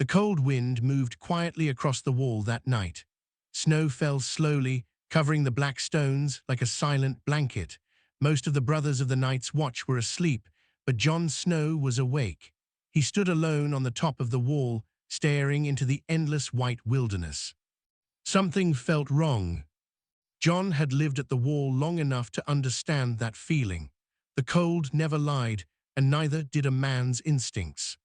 The cold wind moved quietly across the wall that night. Snow fell slowly, covering the black stones like a silent blanket. Most of the brothers of the Night's Watch were asleep, but Jon Snow was awake. He stood alone on the top of the wall, staring into the endless white wilderness. Something felt wrong. Jon had lived at the wall long enough to understand that feeling. The cold never lied, and neither did a man's instincts.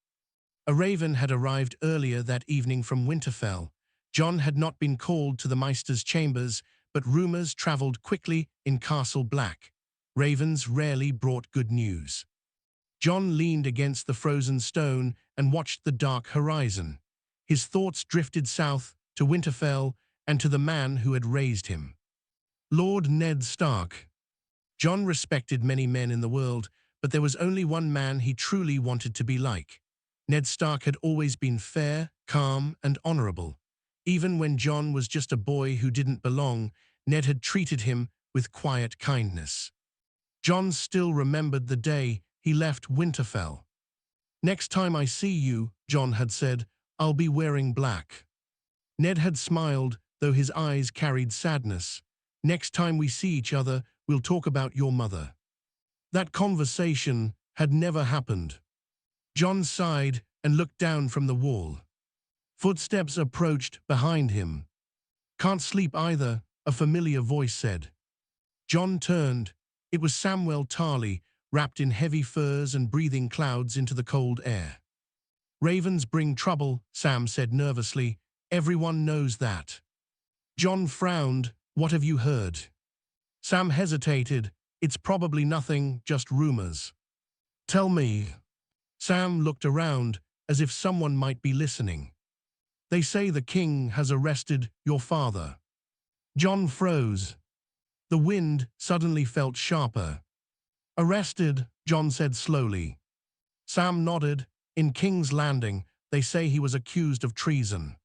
A raven had arrived earlier that evening from Winterfell. Jon had not been called to the Maester's chambers, but rumors traveled quickly in Castle Black. Ravens rarely brought good news. Jon leaned against the frozen stone and watched the dark horizon. His thoughts drifted south to Winterfell and to the man who had raised him. Lord Ned Stark. Jon respected many men in the world, but there was only one man he truly wanted to be like. Ned Stark had always been fair, calm, and honorable. Even when Jon was just a boy who didn't belong, Ned had treated him with quiet kindness. Jon still remembered the day he left Winterfell. "Next time I see you," Jon had said, "I'll be wearing black." Ned had smiled, though his eyes carried sadness. "Next time we see each other, we'll talk about your mother." That conversation had never happened. Jon sighed and looked down from the wall. Footsteps approached behind him. "Can't sleep either," a familiar voice said. Jon turned. It was Samwell Tarly, wrapped in heavy furs and breathing clouds into the cold air. "Ravens bring trouble," Sam said nervously. "Everyone knows that." Jon frowned. "What have you heard?" Sam hesitated. "It's probably nothing, just rumors." "Tell me." Sam looked around, as if someone might be listening. "They say the king has arrested your father." Jon froze. The wind suddenly felt sharper. "Arrested," Jon said slowly. Sam nodded. "In King's Landing, they say he was accused of treason."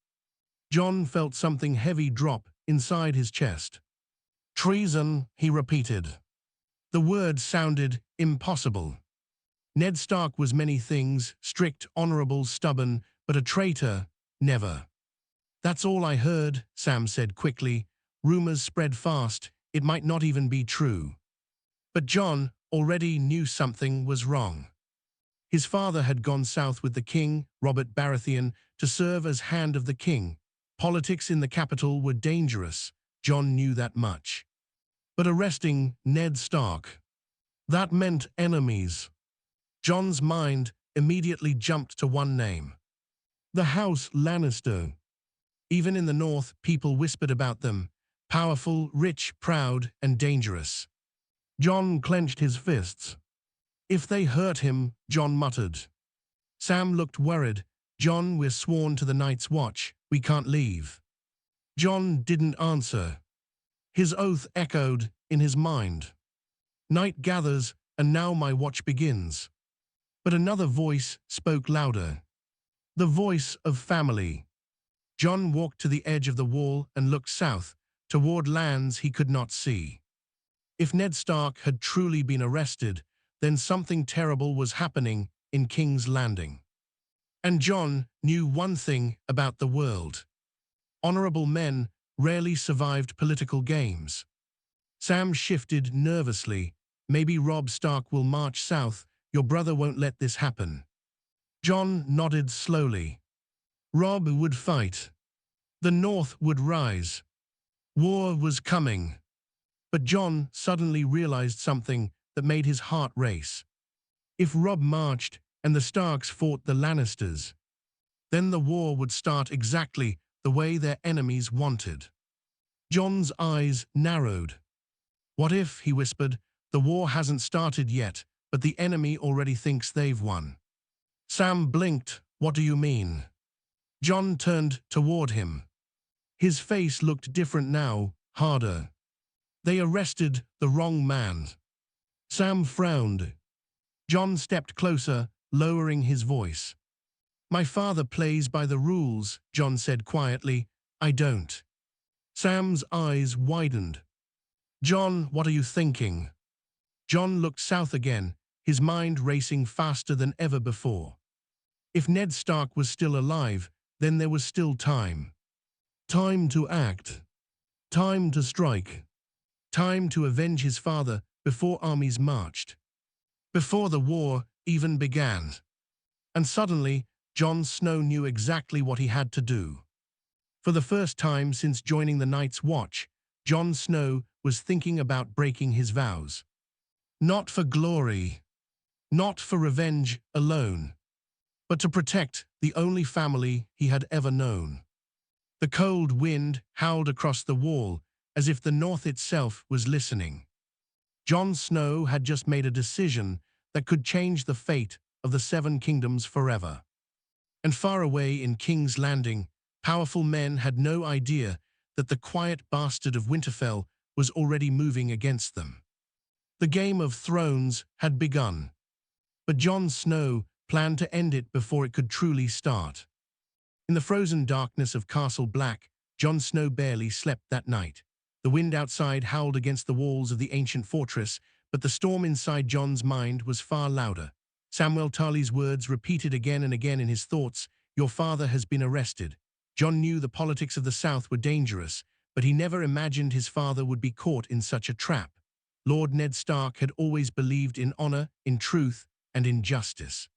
Jon felt something heavy drop inside his chest. "Treason," he repeated. The word sounded impossible. Ned Stark was many things, strict, honorable, stubborn, but a traitor, never. "That's all I heard," Sam said quickly. "Rumors spread fast. It might not even be true." But Jon already knew something was wrong. His father had gone south with the king, Robert Baratheon, to serve as Hand of the King. Politics in the capital were dangerous. Jon knew that much. But arresting Ned Stark, that meant enemies. Jon's mind immediately jumped to one name: the House Lannister. Even in the north, people whispered about them: powerful, rich, proud, and dangerous. Jon clenched his fists. "If they hurt him," Jon muttered. Sam looked worried. "Jon, we're sworn to the Night's Watch. We can't leave." Jon didn't answer. His oath echoed in his mind. "Night gathers, and now my watch begins." But another voice spoke louder. The voice of family. Jon walked to the edge of the wall and looked south, toward lands he could not see. If Ned Stark had truly been arrested, then something terrible was happening in King's Landing. And Jon knew one thing about the world: honorable men rarely survived political games. Sam shifted nervously. "Maybe Robb Stark will march south. Your brother won't let this happen." Jon nodded slowly. Robb would fight. The North would rise. War was coming. But Jon suddenly realized something that made his heart race. If Robb marched and the Starks fought the Lannisters, then the war would start exactly the way their enemies wanted. Jon's eyes narrowed. "What if," he whispered, "the war hasn't started yet, but the enemy already thinks they've won?" Sam blinked. "What do you mean?" Jon turned toward him. His face looked different now, harder. "They arrested the wrong man." Sam frowned. Jon stepped closer, lowering his voice. "My father plays by the rules," Jon said quietly. "I don't." Sam's eyes widened. "Jon, what are you thinking?" Jon looked south again, his mind racing faster than ever before. If Ned Stark was still alive, then there was still time. Time to act. Time to strike. Time to avenge his father before armies marched. Before the war even began. And suddenly, Jon Snow knew exactly what he had to do. For the first time since joining the Night's Watch, Jon Snow was thinking about breaking his vows. Not for glory, not for revenge alone, but to protect the only family he had ever known. The cold wind howled across the wall as if the north itself was listening. Jon Snow had just made a decision that could change the fate of the Seven Kingdoms forever. And far away in King's Landing, powerful men had no idea that the quiet bastard of Winterfell was already moving against them. The Game of Thrones had begun, but Jon Snow planned to end it before it could truly start. In the frozen darkness of Castle Black, Jon Snow barely slept that night. The wind outside howled against the walls of the ancient fortress, but the storm inside Jon's mind was far louder. Samwell Tarly's words repeated again and again in his thoughts, "Your father has been arrested." Jon knew the politics of the South were dangerous, but he never imagined his father would be caught in such a trap. Lord Ned Stark had always believed in honor, in truth, and in justice.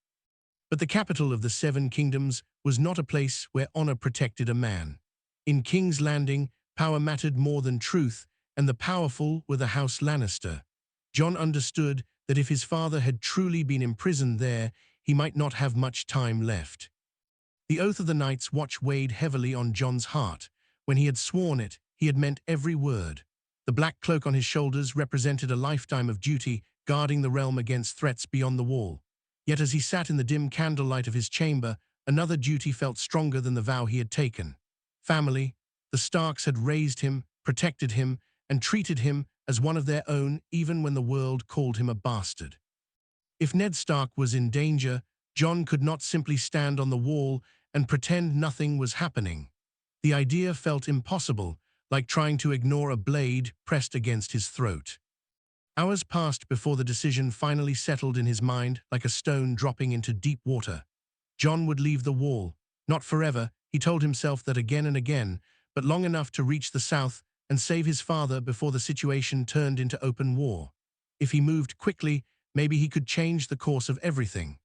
But the capital of the Seven Kingdoms was not a place where honor protected a man. In King's Landing, power mattered more than truth, and the powerful were the House Lannister. Jon understood that if his father had truly been imprisoned there, he might not have much time left. The oath of the Night's Watch weighed heavily on Jon's heart. When he had sworn it, he had meant every word. The black cloak on his shoulders represented a lifetime of duty, guarding the realm against threats beyond the wall. Yet as he sat in the dim candlelight of his chamber, another duty felt stronger than the vow he had taken. Family. The Starks had raised him, protected him, and treated him as one of their own even when the world called him a bastard. If Ned Stark was in danger, Jon could not simply stand on the wall and pretend nothing was happening. The idea felt impossible, like trying to ignore a blade pressed against his throat. Hours passed before the decision finally settled in his mind like a stone dropping into deep water. Jon would leave the wall, not forever, he told himself that again and again, but long enough to reach the south and save his father before the situation turned into open war. If he moved quickly, maybe he could change the course of everything.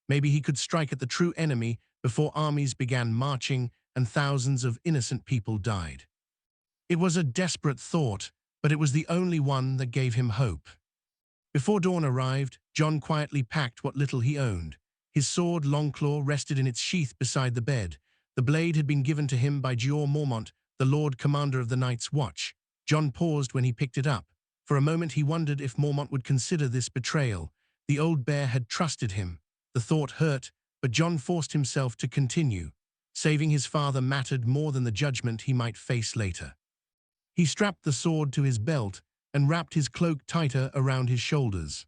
Maybe he could strike at the true enemy before armies began marching and thousands of innocent people died. It was a desperate thought, but it was the only one that gave him hope. Before dawn arrived, Jon quietly packed what little he owned. His sword, Longclaw, rested in its sheath beside the bed. The blade had been given to him by Jeor Mormont, the Lord Commander of the Night's Watch. Jon paused when he picked it up. For a moment he wondered if Mormont would consider this betrayal. The old bear had trusted him. The thought hurt, but Jon forced himself to continue. Saving his father mattered more than the judgment he might face later. He strapped the sword to his belt and wrapped his cloak tighter around his shoulders.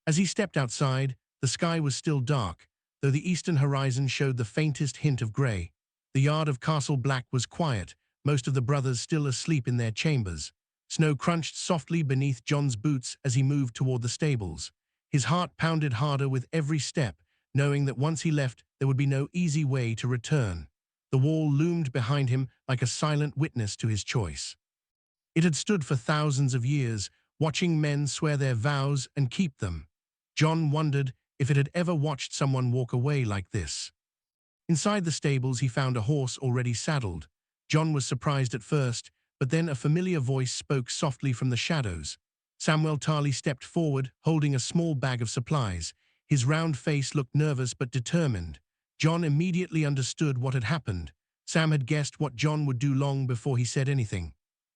As he stepped outside, the sky was still dark, though the eastern horizon showed the faintest hint of grey. The yard of Castle Black was quiet, most of the brothers still asleep in their chambers. Snow crunched softly beneath Jon's boots as he moved toward the stables. His heart pounded harder with every step, knowing that once he left, there would be no easy way to return. The wall loomed behind him like a silent witness to his choice. It had stood for thousands of years, watching men swear their vows and keep them. Jon wondered if it had ever watched someone walk away like this. Inside the stables he found a horse already saddled. Jon was surprised at first, but then a familiar voice spoke softly from the shadows. Samwell Tarly stepped forward, holding a small bag of supplies. His round face looked nervous but determined. Jon immediately understood what had happened. Sam had guessed what Jon would do long before he said anything.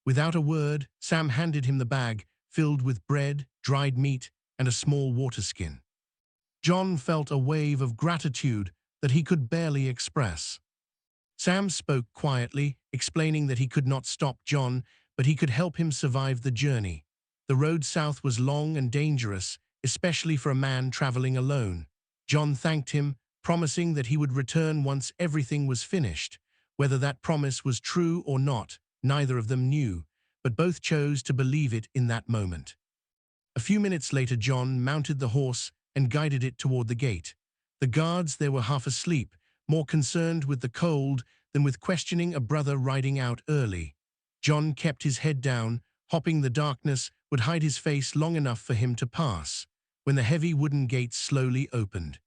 Without a word, Sam handed him the bag, filled with bread, dried meat, and a small water skin. Jon felt a wave of gratitude that he could barely express. Sam spoke quietly, explaining that he could not stop Jon, but he could help him survive the journey. The road south was long and dangerous, especially for a man traveling alone. Jon thanked him, promising that he would return once everything was finished. Whether that promise was true or not, neither of them knew, but both chose to believe it in that moment. A few minutes later, Jon mounted the horse and guided it toward the gate. The guards there were half asleep, more concerned with the cold than with questioning a brother riding out early. Jon kept his head down, hoping the darkness would hide his face long enough for him to pass, when the heavy wooden gates slowly opened.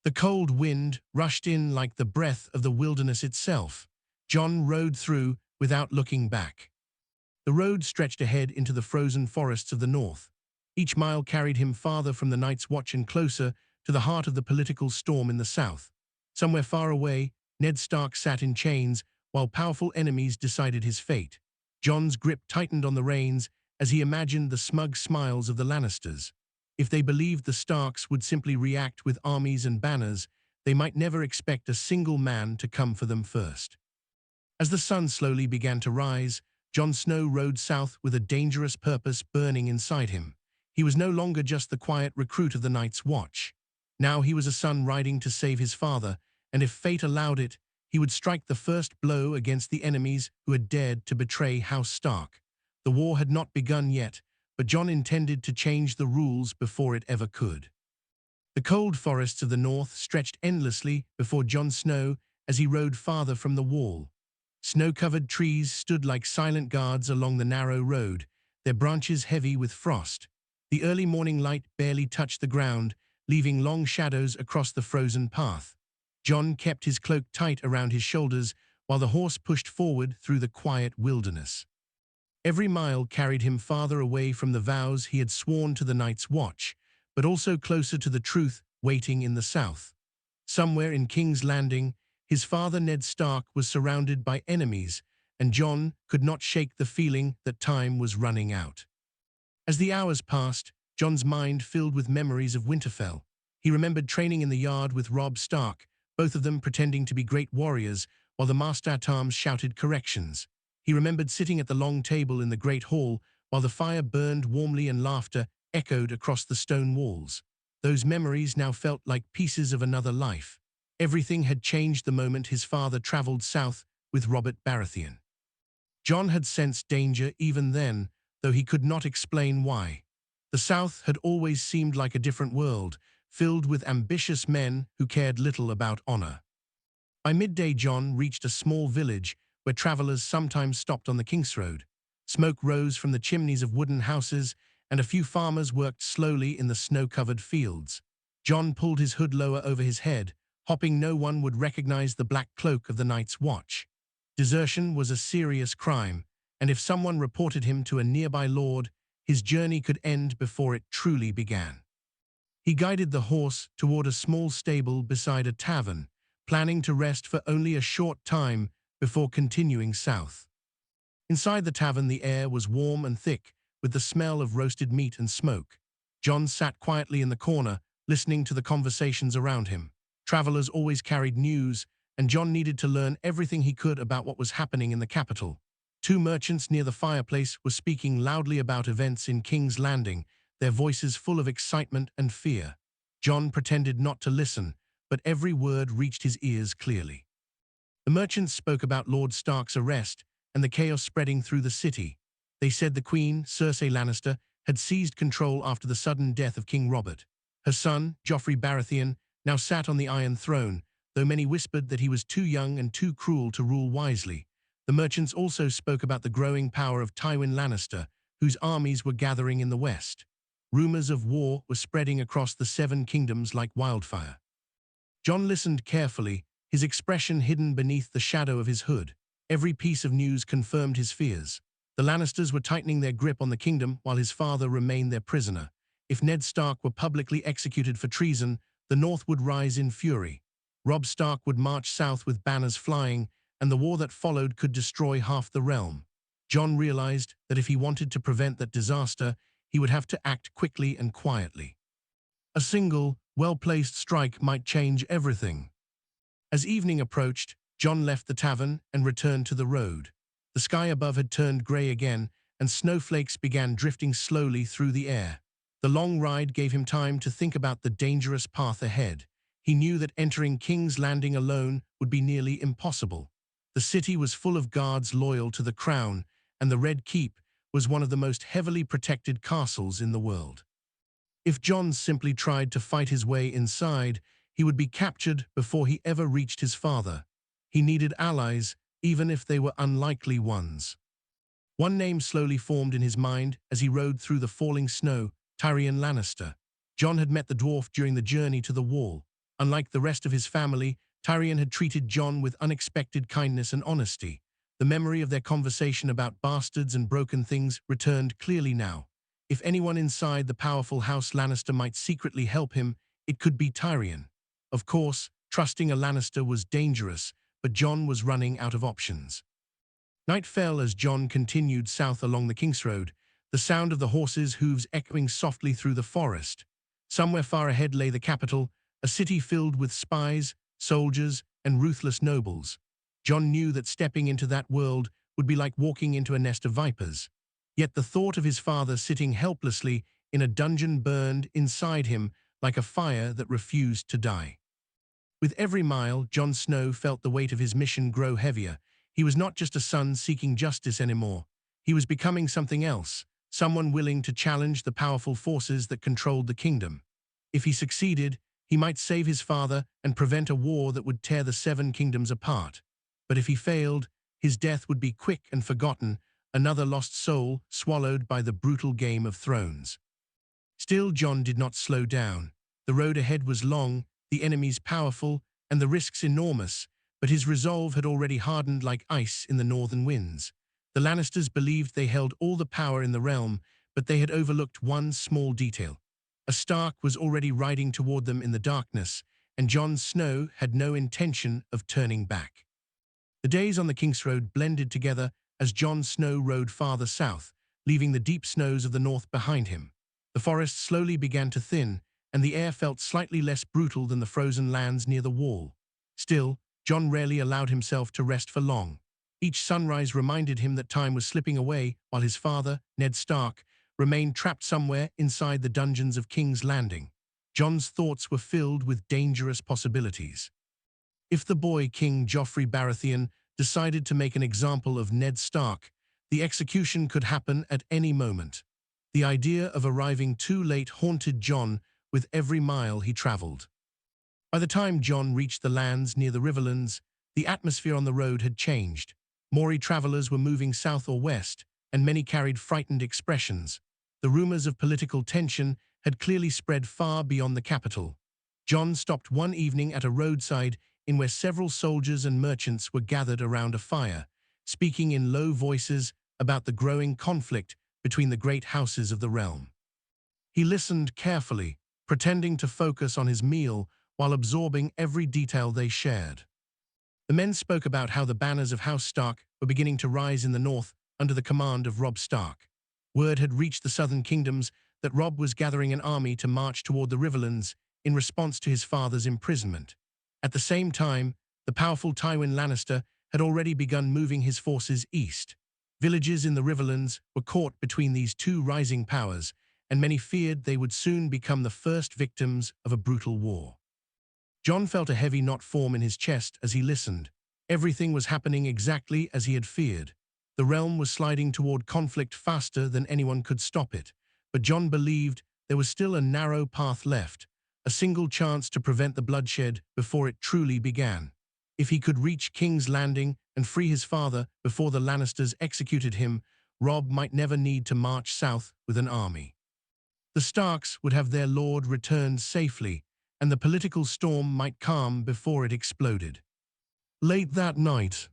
The cold wind rushed in like the breath of the wilderness itself. Jon rode through without looking back. The road stretched ahead into the frozen forests of the north. Each mile carried him farther from the Night's Watch and closer to the heart of the political storm in the south. Somewhere far away, Ned Stark sat in chains while powerful enemies decided his fate. Jon's grip tightened on the reins as he imagined the smug smiles of the Lannisters. If they believed the Starks would simply react with armies and banners, they might never expect a single man to come for them first. As the sun slowly began to rise, Jon Snow rode south with a dangerous purpose burning inside him. He was no longer just the quiet recruit of the Night's Watch. Now he was a son riding to save his father, and if fate allowed it, he would strike the first blow against the enemies who had dared to betray House Stark. The war had not begun yet, but Jon intended to change the rules before it ever could. The cold forests of the north stretched endlessly before Jon Snow as he rode farther from the wall. Snow-covered trees stood like silent guards along the narrow road, their branches heavy with frost. The early morning light barely touched the ground, leaving long shadows across the frozen path. Jon kept his cloak tight around his shoulders while the horse pushed forward through the quiet wilderness. Every mile carried him farther away from the vows he had sworn to the Night's Watch, but also closer to the truth waiting in the south. Somewhere in King's Landing, his father Ned Stark was surrounded by enemies, and Jon could not shake the feeling that time was running out. As the hours passed, Jon's mind filled with memories of Winterfell. He remembered training in the yard with Robb Stark, both of them pretending to be great warriors, while the Master at Arms shouted corrections. He remembered sitting at the long table in the great hall while the fire burned warmly and laughter echoed across the stone walls. Those memories now felt like pieces of another life. Everything had changed the moment his father traveled south with Robert Baratheon. Jon had sensed danger even then, though he could not explain why. The south had always seemed like a different world, filled with ambitious men who cared little about honor. By midday, Jon reached a small village where travelers sometimes stopped on the Kingsroad. Smoke rose from the chimneys of wooden houses, and a few farmers worked slowly in the snow-covered fields. Jon pulled his hood lower over his head, hoping no one would recognize the black cloak of the Night's Watch. Desertion was a serious crime, and if someone reported him to a nearby lord, his journey could end before it truly began. He guided the horse toward a small stable beside a tavern, planning to rest for only a short time before continuing south. Inside the tavern, the air was warm and thick, with the smell of roasted meat and smoke. Jon sat quietly in the corner, listening to the conversations around him. Travelers always carried news, and Jon needed to learn everything he could about what was happening in the capital. Two merchants near the fireplace were speaking loudly about events in King's Landing, their voices full of excitement and fear. Jon pretended not to listen, but every word reached his ears clearly. The merchants spoke about Lord Stark's arrest and the chaos spreading through the city. They said the Queen, Cersei Lannister, had seized control after the sudden death of King Robert. Her son, Joffrey Baratheon, now sat on the Iron Throne, though many whispered that he was too young and too cruel to rule wisely. The merchants also spoke about the growing power of Tyrion Lannister, whose armies were gathering in the west. Rumors of war were spreading across the Seven Kingdoms like wildfire. Jon listened carefully, his expression hidden beneath the shadow of his hood. Every piece of news confirmed his fears. The Lannisters were tightening their grip on the kingdom while his father remained their prisoner. If Ned Stark were publicly executed for treason, the North would rise in fury. Robb Stark would march south with banners flying, and the war that followed could destroy half the realm. Jon realized that if he wanted to prevent that disaster, he would have to act quickly and quietly. A single, well-placed strike might change everything. As evening approached, Jon left the tavern and returned to the road. The sky above had turned gray again, and snowflakes began drifting slowly through the air. The long ride gave him time to think about the dangerous path ahead. He knew that entering King's Landing alone would be nearly impossible. The city was full of guards loyal to the crown, and the Red Keep was one of the most heavily protected castles in the world. If Jon simply tried to fight his way inside, He would be captured before he ever reached his father. He needed allies, even if they were unlikely ones. One name slowly formed in his mind as he rode through the falling snow: Tyrion Lannister. Jon had met the dwarf during the journey to the wall. Unlike the rest of his family, Tyrion had treated Jon with unexpected kindness and honesty. The memory of their conversation about bastards and broken things returned clearly now. If anyone inside the powerful House Lannister might secretly help him, it could be Tyrion. Of course, trusting a Lannister was dangerous, but Jon was running out of options. Night fell as Jon continued south along the Kingsroad, the sound of the horses' hooves echoing softly through the forest. Somewhere far ahead lay the capital, a city filled with spies, soldiers, and ruthless nobles. Jon knew that stepping into that world would be like walking into a nest of vipers. Yet the thought of his father sitting helplessly in a dungeon burned inside him like a fire that refused to die. With every mile, Jon Snow felt the weight of his mission grow heavier. He was not just a son seeking justice anymore. He was becoming something else, someone willing to challenge the powerful forces that controlled the kingdom. If he succeeded, he might save his father and prevent a war that would tear the Seven Kingdoms apart. But if he failed, his death would be quick and forgotten, another lost soul swallowed by the brutal Game of Thrones. Still, Jon did not slow down. The road ahead was long, the enemies powerful, and the risks enormous, but his resolve had already hardened like ice in the northern winds. The Lannisters believed they held all the power in the realm, but they had overlooked one small detail. A Stark was already riding toward them in the darkness, and Jon Snow had no intention of turning back. The days on the Kingsroad blended together as Jon Snow rode farther south, leaving the deep snows of the north behind him. The forest slowly began to thin, and the air felt slightly less brutal than the frozen lands near the wall. Still, Jon rarely allowed himself to rest for long. Each sunrise reminded him that time was slipping away while his father, Ned Stark, remained trapped somewhere inside the dungeons of King's Landing. Jon's thoughts were filled with dangerous possibilities. If the boy King Joffrey Baratheon decided to make an example of Ned Stark, the execution could happen at any moment. The idea of arriving too late haunted Jon with every mile he traveled. By the time Jon reached the lands near the Riverlands, the atmosphere on the road had changed. More travelers were moving south or west, and many carried frightened expressions. The rumors of political tension had clearly spread far beyond the capital. Jon stopped one evening at a roadside inn where several soldiers and merchants were gathered around a fire, speaking in low voices about the growing conflict between the great houses of the realm. He listened carefully, pretending to focus on his meal while absorbing every detail they shared. The men spoke about how the banners of House Stark were beginning to rise in the north under the command of Robb Stark. Word had reached the southern kingdoms that Robb was gathering an army to march toward the Riverlands in response to his father's imprisonment. At the same time, the powerful Tyrion Lannister had already begun moving his forces east. Villages in the Riverlands were caught between these two rising powers, and many feared they would soon become the first victims of a brutal war. Jon felt a heavy knot form in his chest as he listened. Everything was happening exactly as he had feared. The realm was sliding toward conflict faster than anyone could stop it, but Jon believed there was still a narrow path left, a single chance to prevent the bloodshed before it truly began. If he could reach King's Landing and free his father before the Lannisters executed him, Robb might never need to march south with an army. The Starks would have their lord returned safely, and the political storm might calm before it exploded. Late that night,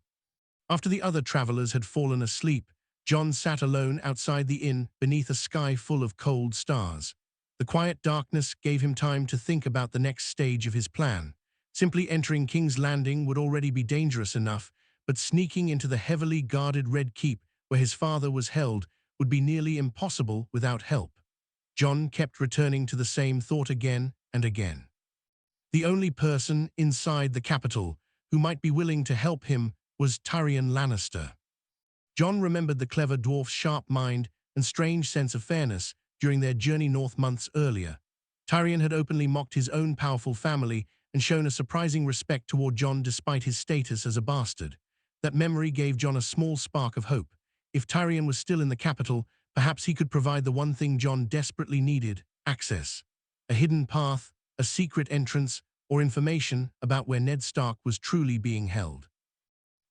after the other travelers had fallen asleep, Jon sat alone outside the inn beneath a sky full of cold stars. The quiet darkness gave him time to think about the next stage of his plan. Simply entering King's Landing would already be dangerous enough, but sneaking into the heavily guarded Red Keep where his father was held would be nearly impossible without help. Jon kept returning to the same thought again and again. The only person inside the capital who might be willing to help him was Tyrion Lannister. Jon remembered the clever dwarf's sharp mind and strange sense of fairness during their journey north months earlier. Tyrion had openly mocked his own powerful family and shown a surprising respect toward Jon despite his status as a bastard. That memory gave Jon a small spark of hope. If Tyrion was still in the capital, perhaps he could provide the one thing Jon desperately needed: access. A hidden path, a secret entrance, or information about where Ned Stark was truly being held.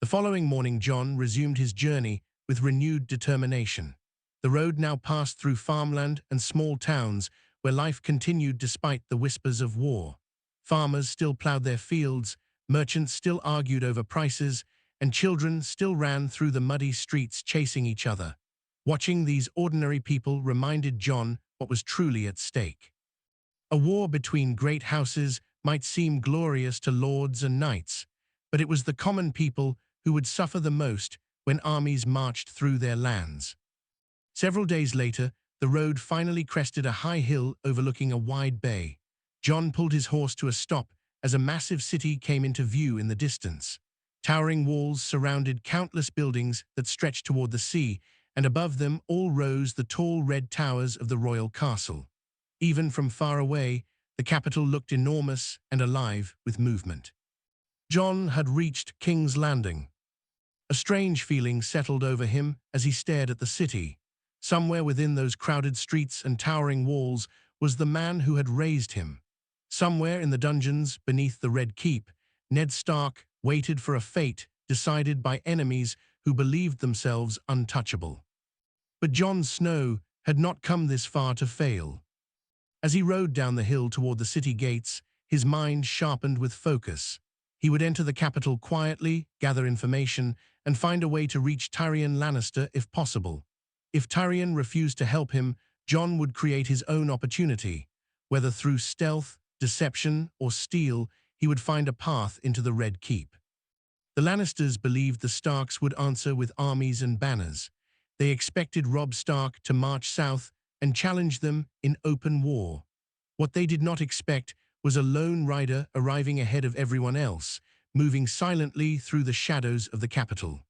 The following morning, Jon resumed his journey with renewed determination. The road now passed through farmland and small towns where life continued despite the whispers of war. Farmers still plowed their fields, merchants still argued over prices, and children still ran through the muddy streets chasing each other. Watching these ordinary people reminded Jon what was truly at stake. A war between great houses might seem glorious to lords and knights, but it was the common people who would suffer the most when armies marched through their lands. Several days later, the road finally crested a high hill overlooking a wide bay. Jon pulled his horse to a stop as a massive city came into view in the distance. Towering walls surrounded countless buildings that stretched toward the sea, and above them all rose the tall red towers of the royal castle. Even from far away, the capital looked enormous and alive with movement. Jon had reached King's Landing. A strange feeling settled over him as he stared at the city. Somewhere within those crowded streets and towering walls was the man who had raised him. Somewhere in the dungeons beneath the Red Keep, Ned Stark waited for a fate decided by enemies who believed themselves untouchable. But Jon Snow had not come this far to fail. As he rode down the hill toward the city gates, his mind sharpened with focus. He would enter the capital quietly, gather information, and find a way to reach Tyrion Lannister if possible. If Tyrion refused to help him, Jon would create his own opportunity. Whether through stealth, deception, or steel, he would find a path into the Red Keep. The Lannisters believed the Starks would answer with armies and banners. They expected Robb Stark to march south and challenge them in open war. What they did not expect was a lone rider arriving ahead of everyone else, moving silently through the shadows of the capital.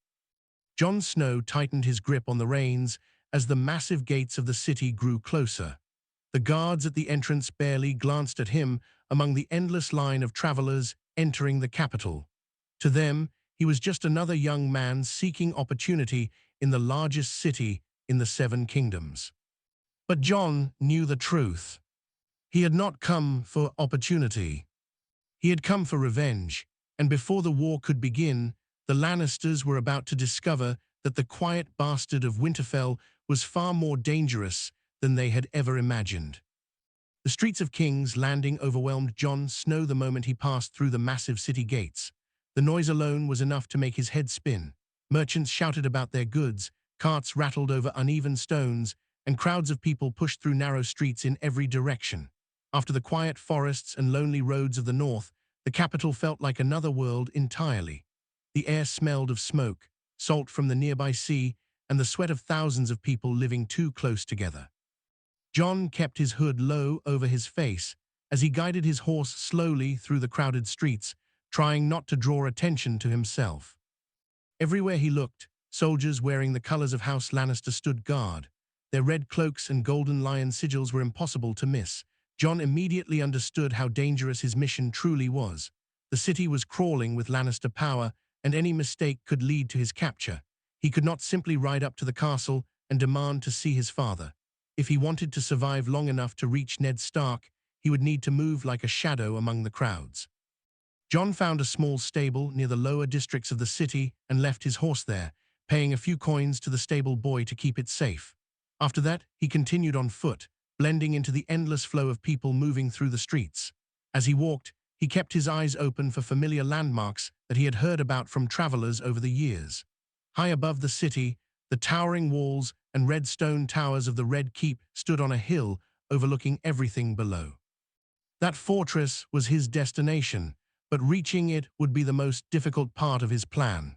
Jon Snow tightened his grip on the reins as the massive gates of the city grew closer. The guards at the entrance barely glanced at him among the endless line of travelers entering the capital. To them, he was just another young man seeking opportunity in the largest city in the Seven Kingdoms. But Jon knew the truth. He had not come for opportunity. He had come for revenge, and before the war could begin, the Lannisters were about to discover that the quiet bastard of Winterfell was far more dangerous than they had ever imagined. The streets of King's Landing overwhelmed Jon Snow the moment he passed through the massive city gates. The noise alone was enough to make his head spin. Merchants shouted about their goods, carts rattled over uneven stones, and crowds of people pushed through narrow streets in every direction. After the quiet forests and lonely roads of the north, the capital felt like another world entirely. The air smelled of smoke, salt from the nearby sea, and the sweat of thousands of people living too close together. Jon kept his hood low over his face as he guided his horse slowly through the crowded streets, trying not to draw attention to himself. Everywhere he looked, soldiers wearing the colors of House Lannister stood guard. Their red cloaks and golden lion sigils were impossible to miss. Jon immediately understood how dangerous his mission truly was. The city was crawling with Lannister power, and any mistake could lead to his capture. He could not simply ride up to the castle and demand to see his father. If he wanted to survive long enough to reach Ned Stark, he would need to move like a shadow among the crowds. Jon found a small stable near the lower districts of the city and left his horse there, paying a few coins to the stable boy to keep it safe. After that, he continued on foot, blending into the endless flow of people moving through the streets. As he walked, he kept his eyes open for familiar landmarks that he had heard about from travelers over the years. High above the city, the towering walls and red stone towers of the Red Keep stood on a hill overlooking everything below. That fortress was his destination, but reaching it would be the most difficult part of his plan.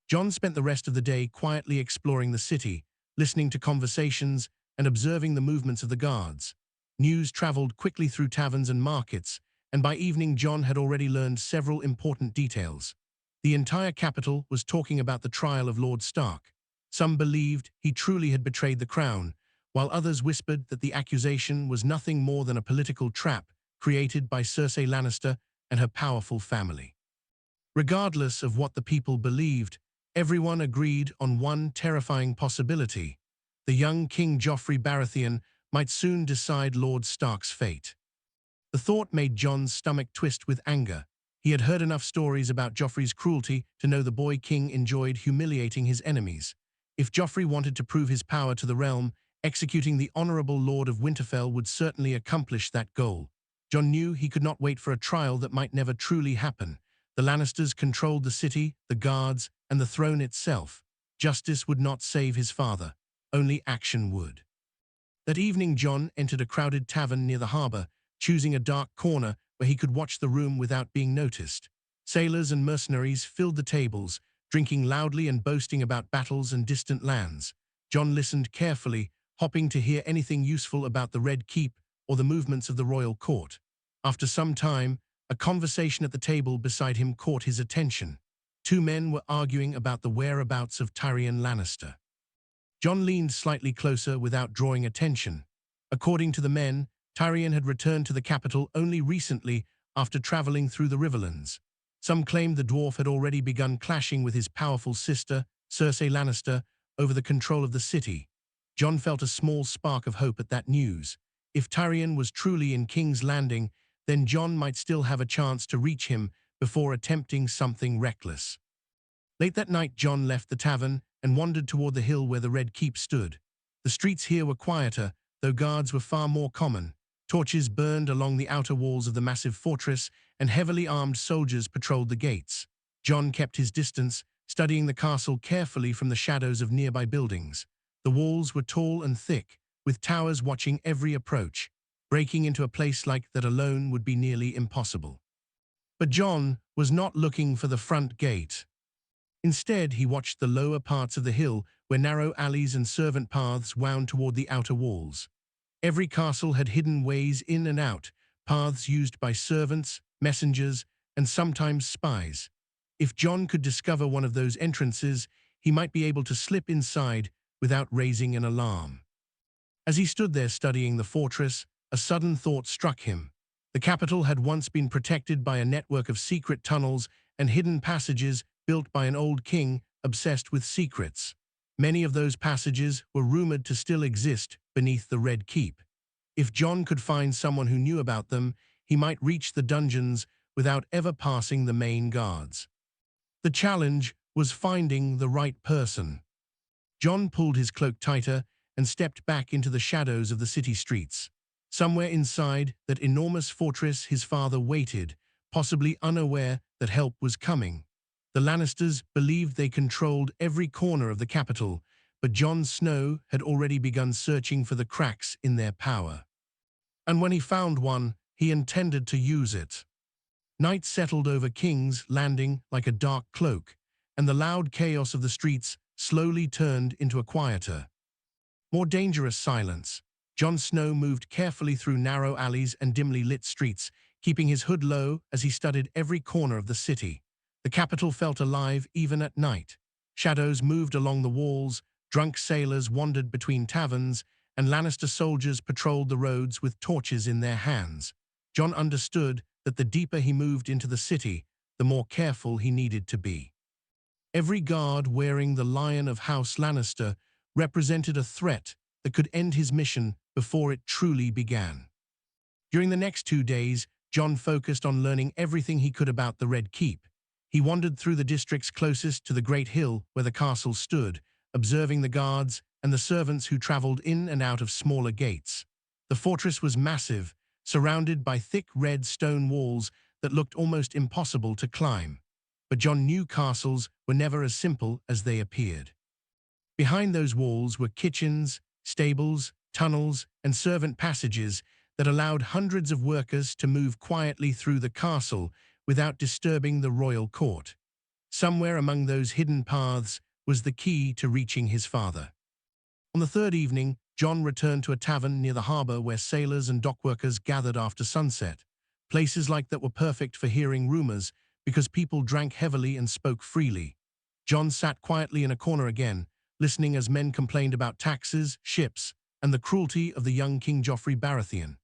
Jon spent the rest of the day quietly exploring the city, listening to conversations and observing the movements of the guards. News traveled quickly through taverns and markets, and by evening Jon had already learned several important details. The entire capital was talking about the trial of Lord Stark. Some believed he truly had betrayed the crown, while others whispered that the accusation was nothing more than a political trap created by Cersei Lannister and her powerful family. Regardless of what the people believed, everyone agreed on one terrifying possibility. The young King Joffrey Baratheon might soon decide Lord Stark's fate. The thought made Jon's stomach twist with anger. He had heard enough stories about Joffrey's cruelty to know the boy king enjoyed humiliating his enemies. If Joffrey wanted to prove his power to the realm, executing the honorable Lord of Winterfell would certainly accomplish that goal. Jon knew he could not wait for a trial that might never truly happen. The Lannisters controlled the city, the guards, and the throne itself. Justice would not save his father. Only action would. That evening Jon entered a crowded tavern near the harbor, choosing a dark corner where he could watch the room without being noticed. Sailors and mercenaries filled the tables, drinking loudly and boasting about battles and distant lands. Jon listened carefully, hoping to hear anything useful about the Red Keep or the movements of the royal court. After some time, a conversation at the table beside him caught his attention. Two men were arguing about the whereabouts of Tyrion Lannister. Jon leaned slightly closer without drawing attention. According to the men, Tyrion had returned to the capital only recently after traveling through the Riverlands. Some claimed the dwarf had already begun clashing with his powerful sister, Cersei Lannister, over the control of the city. Jon felt a small spark of hope at that news. If Tyrion was truly in King's Landing, then Jon might still have a chance to reach him before attempting something reckless. Late that night, Jon left the tavern and wandered toward the hill where the Red Keep stood. The streets here were quieter, though guards were far more common. Torches burned along the outer walls of the massive fortress, and heavily armed soldiers patrolled the gates. Jon kept his distance, studying the castle carefully from the shadows of nearby buildings. The walls were tall and thick, with towers watching every approach. Breaking into a place like that alone would be nearly impossible. But Jon was not looking for the front gate. Instead, he watched the lower parts of the hill where narrow alleys and servant paths wound toward the outer walls. Every castle had hidden ways in and out, paths used by servants, messengers, and sometimes spies. If Jon could discover one of those entrances, he might be able to slip inside without raising an alarm. As he stood there studying the fortress, a sudden thought struck him. The capital had once been protected by a network of secret tunnels and hidden passages built by an old king obsessed with secrets. Many of those passages were rumored to still exist beneath the Red Keep. If Jon could find someone who knew about them, he might reach the dungeons without ever passing the main guards. The challenge was finding the right person. Jon pulled his cloak tighter and stepped back into the shadows of the city streets. Somewhere inside that enormous fortress his father waited, possibly unaware that help was coming. The Lannisters believed they controlled every corner of the capital, but Jon Snow had already begun searching for the cracks in their power. And when he found one, he intended to use it. Night settled over King's Landing like a dark cloak, and the loud chaos of the streets slowly turned into a quieter, more dangerous silence. Jon Snow moved carefully through narrow alleys and dimly lit streets, keeping his hood low as he studied every corner of the city. The capital felt alive even at night. Shadows moved along the walls, drunk sailors wandered between taverns, and Lannister soldiers patrolled the roads with torches in their hands. Jon understood that the deeper he moved into the city, the more careful he needed to be. Every guard wearing the Lion of House Lannister represented a threat that could end his mission before it truly began. During the next 2 days, Jon focused on learning everything he could about the Red Keep. He wandered through the districts closest to the great hill where the castle stood, observing the guards and the servants who traveled in and out of smaller gates. The fortress was massive, surrounded by thick red stone walls that looked almost impossible to climb. But Jon knew castles were never as simple as they appeared. Behind those walls were kitchens, stables, tunnels, and servant passages that allowed hundreds of workers to move quietly through the castle without disturbing the royal court. Somewhere among those hidden paths was the key to reaching his father. On the third evening, Jon returned to a tavern near the harbor where sailors and dockworkers gathered after sunset. Places like that were perfect for hearing rumors because people drank heavily and spoke freely. Jon sat quietly in a corner again, listening as men complained about taxes, ships, and the cruelty of the young King Joffrey Baratheon.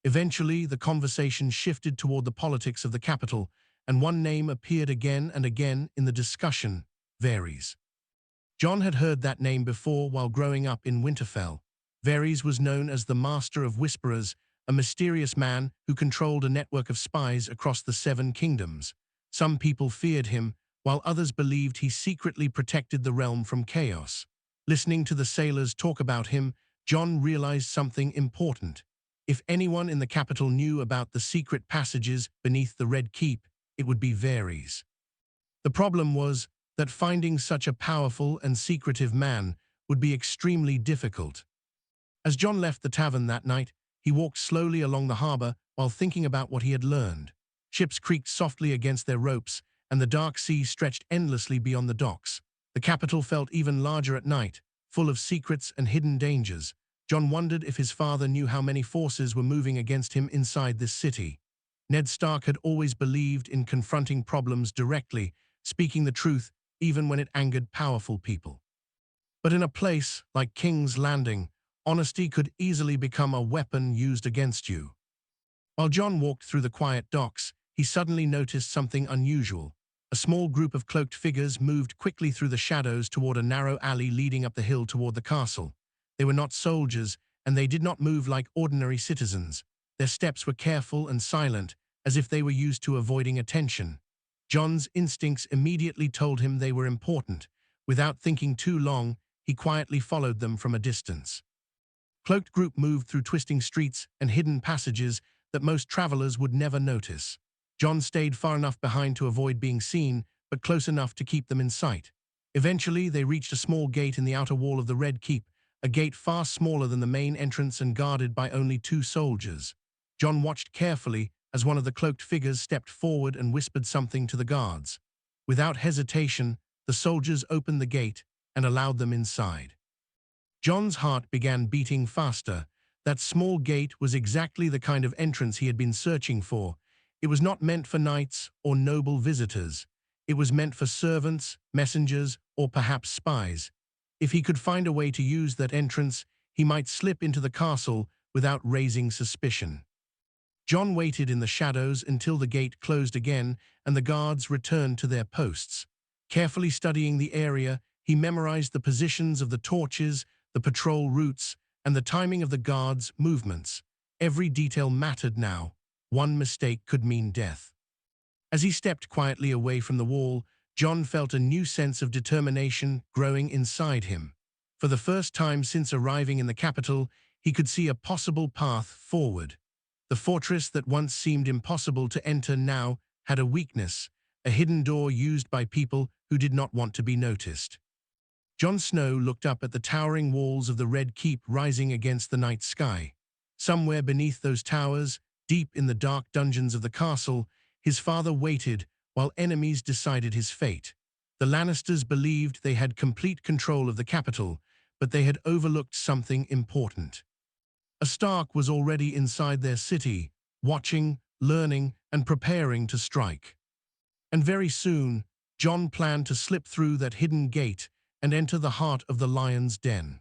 Eventually, the conversation shifted toward the politics of the capital, and one name appeared again and again in the discussion: Varys. Jon had heard that name before while growing up in Winterfell. Varys was known as the Master of Whisperers, a mysterious man who controlled a network of spies across the Seven Kingdoms. Some people feared him, while others believed he secretly protected the realm from chaos. Listening to the sailors talk about him, Jon realized something important. If anyone in the capital knew about the secret passages beneath the Red Keep, it would be Varys. The problem was that finding such a powerful and secretive man would be extremely difficult. As Jon left the tavern that night, he walked slowly along the harbor while thinking about what he had learned. Ships creaked softly against their ropes, and the dark sea stretched endlessly beyond the docks. The capital felt even larger at night, full of secrets and hidden dangers. Jon wondered if his father knew how many forces were moving against him inside this city. Ned Stark had always believed in confronting problems directly, speaking the truth even when it angered powerful people. But in a place like King's Landing, honesty could easily become a weapon used against you. While Jon walked through the quiet docks, he suddenly noticed something unusual. A small group of cloaked figures moved quickly through the shadows toward a narrow alley leading up the hill toward the castle. They were not soldiers, and they did not move like ordinary citizens. Their steps were careful and silent, as if they were used to avoiding attention. Jon's instincts immediately told him they were important. Without thinking too long, he quietly followed them from a distance. Cloaked group moved through twisting streets and hidden passages that most travelers would never notice. Jon stayed far enough behind to avoid being seen, but close enough to keep them in sight. Eventually, they reached a small gate in the outer wall of the Red Keep, a gate far smaller than the main entrance and guarded by only 2 soldiers. Jon watched carefully as one of the cloaked figures stepped forward and whispered something to the guards. Without hesitation, the soldiers opened the gate and allowed them inside. Jon's heart began beating faster. That small gate was exactly the kind of entrance he had been searching for. It was not meant for knights or noble visitors. It was meant for servants, messengers, or perhaps spies. If he could find a way to use that entrance, he might slip into the castle without raising suspicion. Jon waited in the shadows until the gate closed again and the guards returned to their posts. Carefully studying the area, he memorized the positions of the torches, the patrol routes, and the timing of the guards' movements. Every detail mattered now. One mistake could mean death. As he stepped quietly away from the wall, Jon felt a new sense of determination growing inside him. For the first time since arriving in the capital, he could see a possible path forward. The fortress that once seemed impossible to enter now had a weakness, a hidden door used by people who did not want to be noticed. Jon Snow looked up at the towering walls of the Red Keep rising against the night sky. Somewhere beneath those towers, deep in the dark dungeons of the castle, his father waited while enemies decided his fate. The Lannisters believed they had complete control of the capital, but they had overlooked something important. A Stark was already inside their city, watching, learning, and preparing to strike. And very soon, Jon planned to slip through that hidden gate and enter the heart of the lion's den.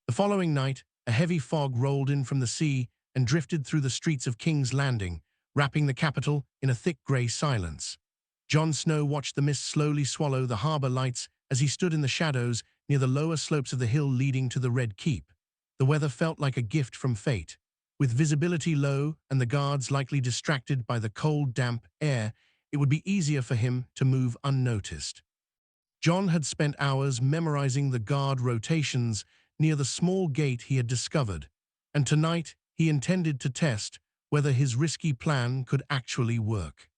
The following night, a heavy fog rolled in from the sea and drifted through the streets of King's Landing, wrapping the capital in a thick grey silence. Jon Snow watched the mist slowly swallow the harbor lights as he stood in the shadows near the lower slopes of the hill leading to the Red Keep. The weather felt like a gift from fate. With visibility low and the guards likely distracted by the cold, damp air, it would be easier for him to move unnoticed. Jon had spent hours memorizing the guard rotations near the small gate he had discovered, and tonight he intended to test whether his risky plan could actually work.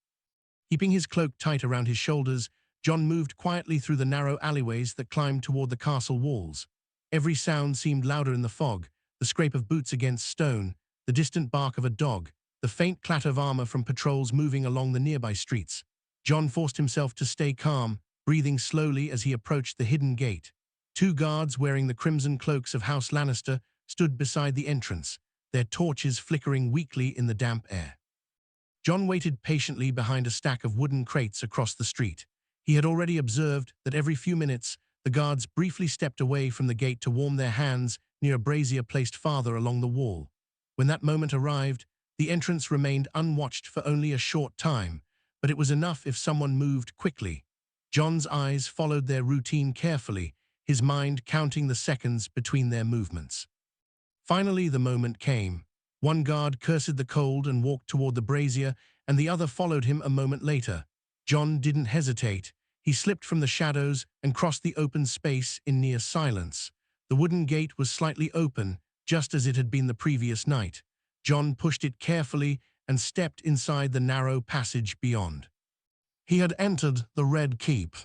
Keeping his cloak tight around his shoulders, Jon moved quietly through the narrow alleyways that climbed toward the castle walls. Every sound seemed louder in the fog, the scrape of boots against stone, the distant bark of a dog, the faint clatter of armor from patrols moving along the nearby streets. Jon forced himself to stay calm, breathing slowly as he approached the hidden gate. 2 guards wearing the crimson cloaks of House Lannister stood beside the entrance, their torches flickering weakly in the damp air. Jon waited patiently behind a stack of wooden crates across the street. He had already observed that every few minutes, the guards briefly stepped away from the gate to warm their hands near a brazier placed farther along the wall. When that moment arrived, the entrance remained unwatched for only a short time, but it was enough if someone moved quickly. Jon's eyes followed their routine carefully, his mind counting the seconds between their movements. Finally, the moment came. One guard cursed the cold and walked toward the brazier, and the other followed him a moment later. Jon didn't hesitate. He slipped from the shadows and crossed the open space in near silence. The wooden gate was slightly open, just as it had been the previous night. Jon pushed it carefully and stepped inside the narrow passage beyond. He had entered the Red Keep.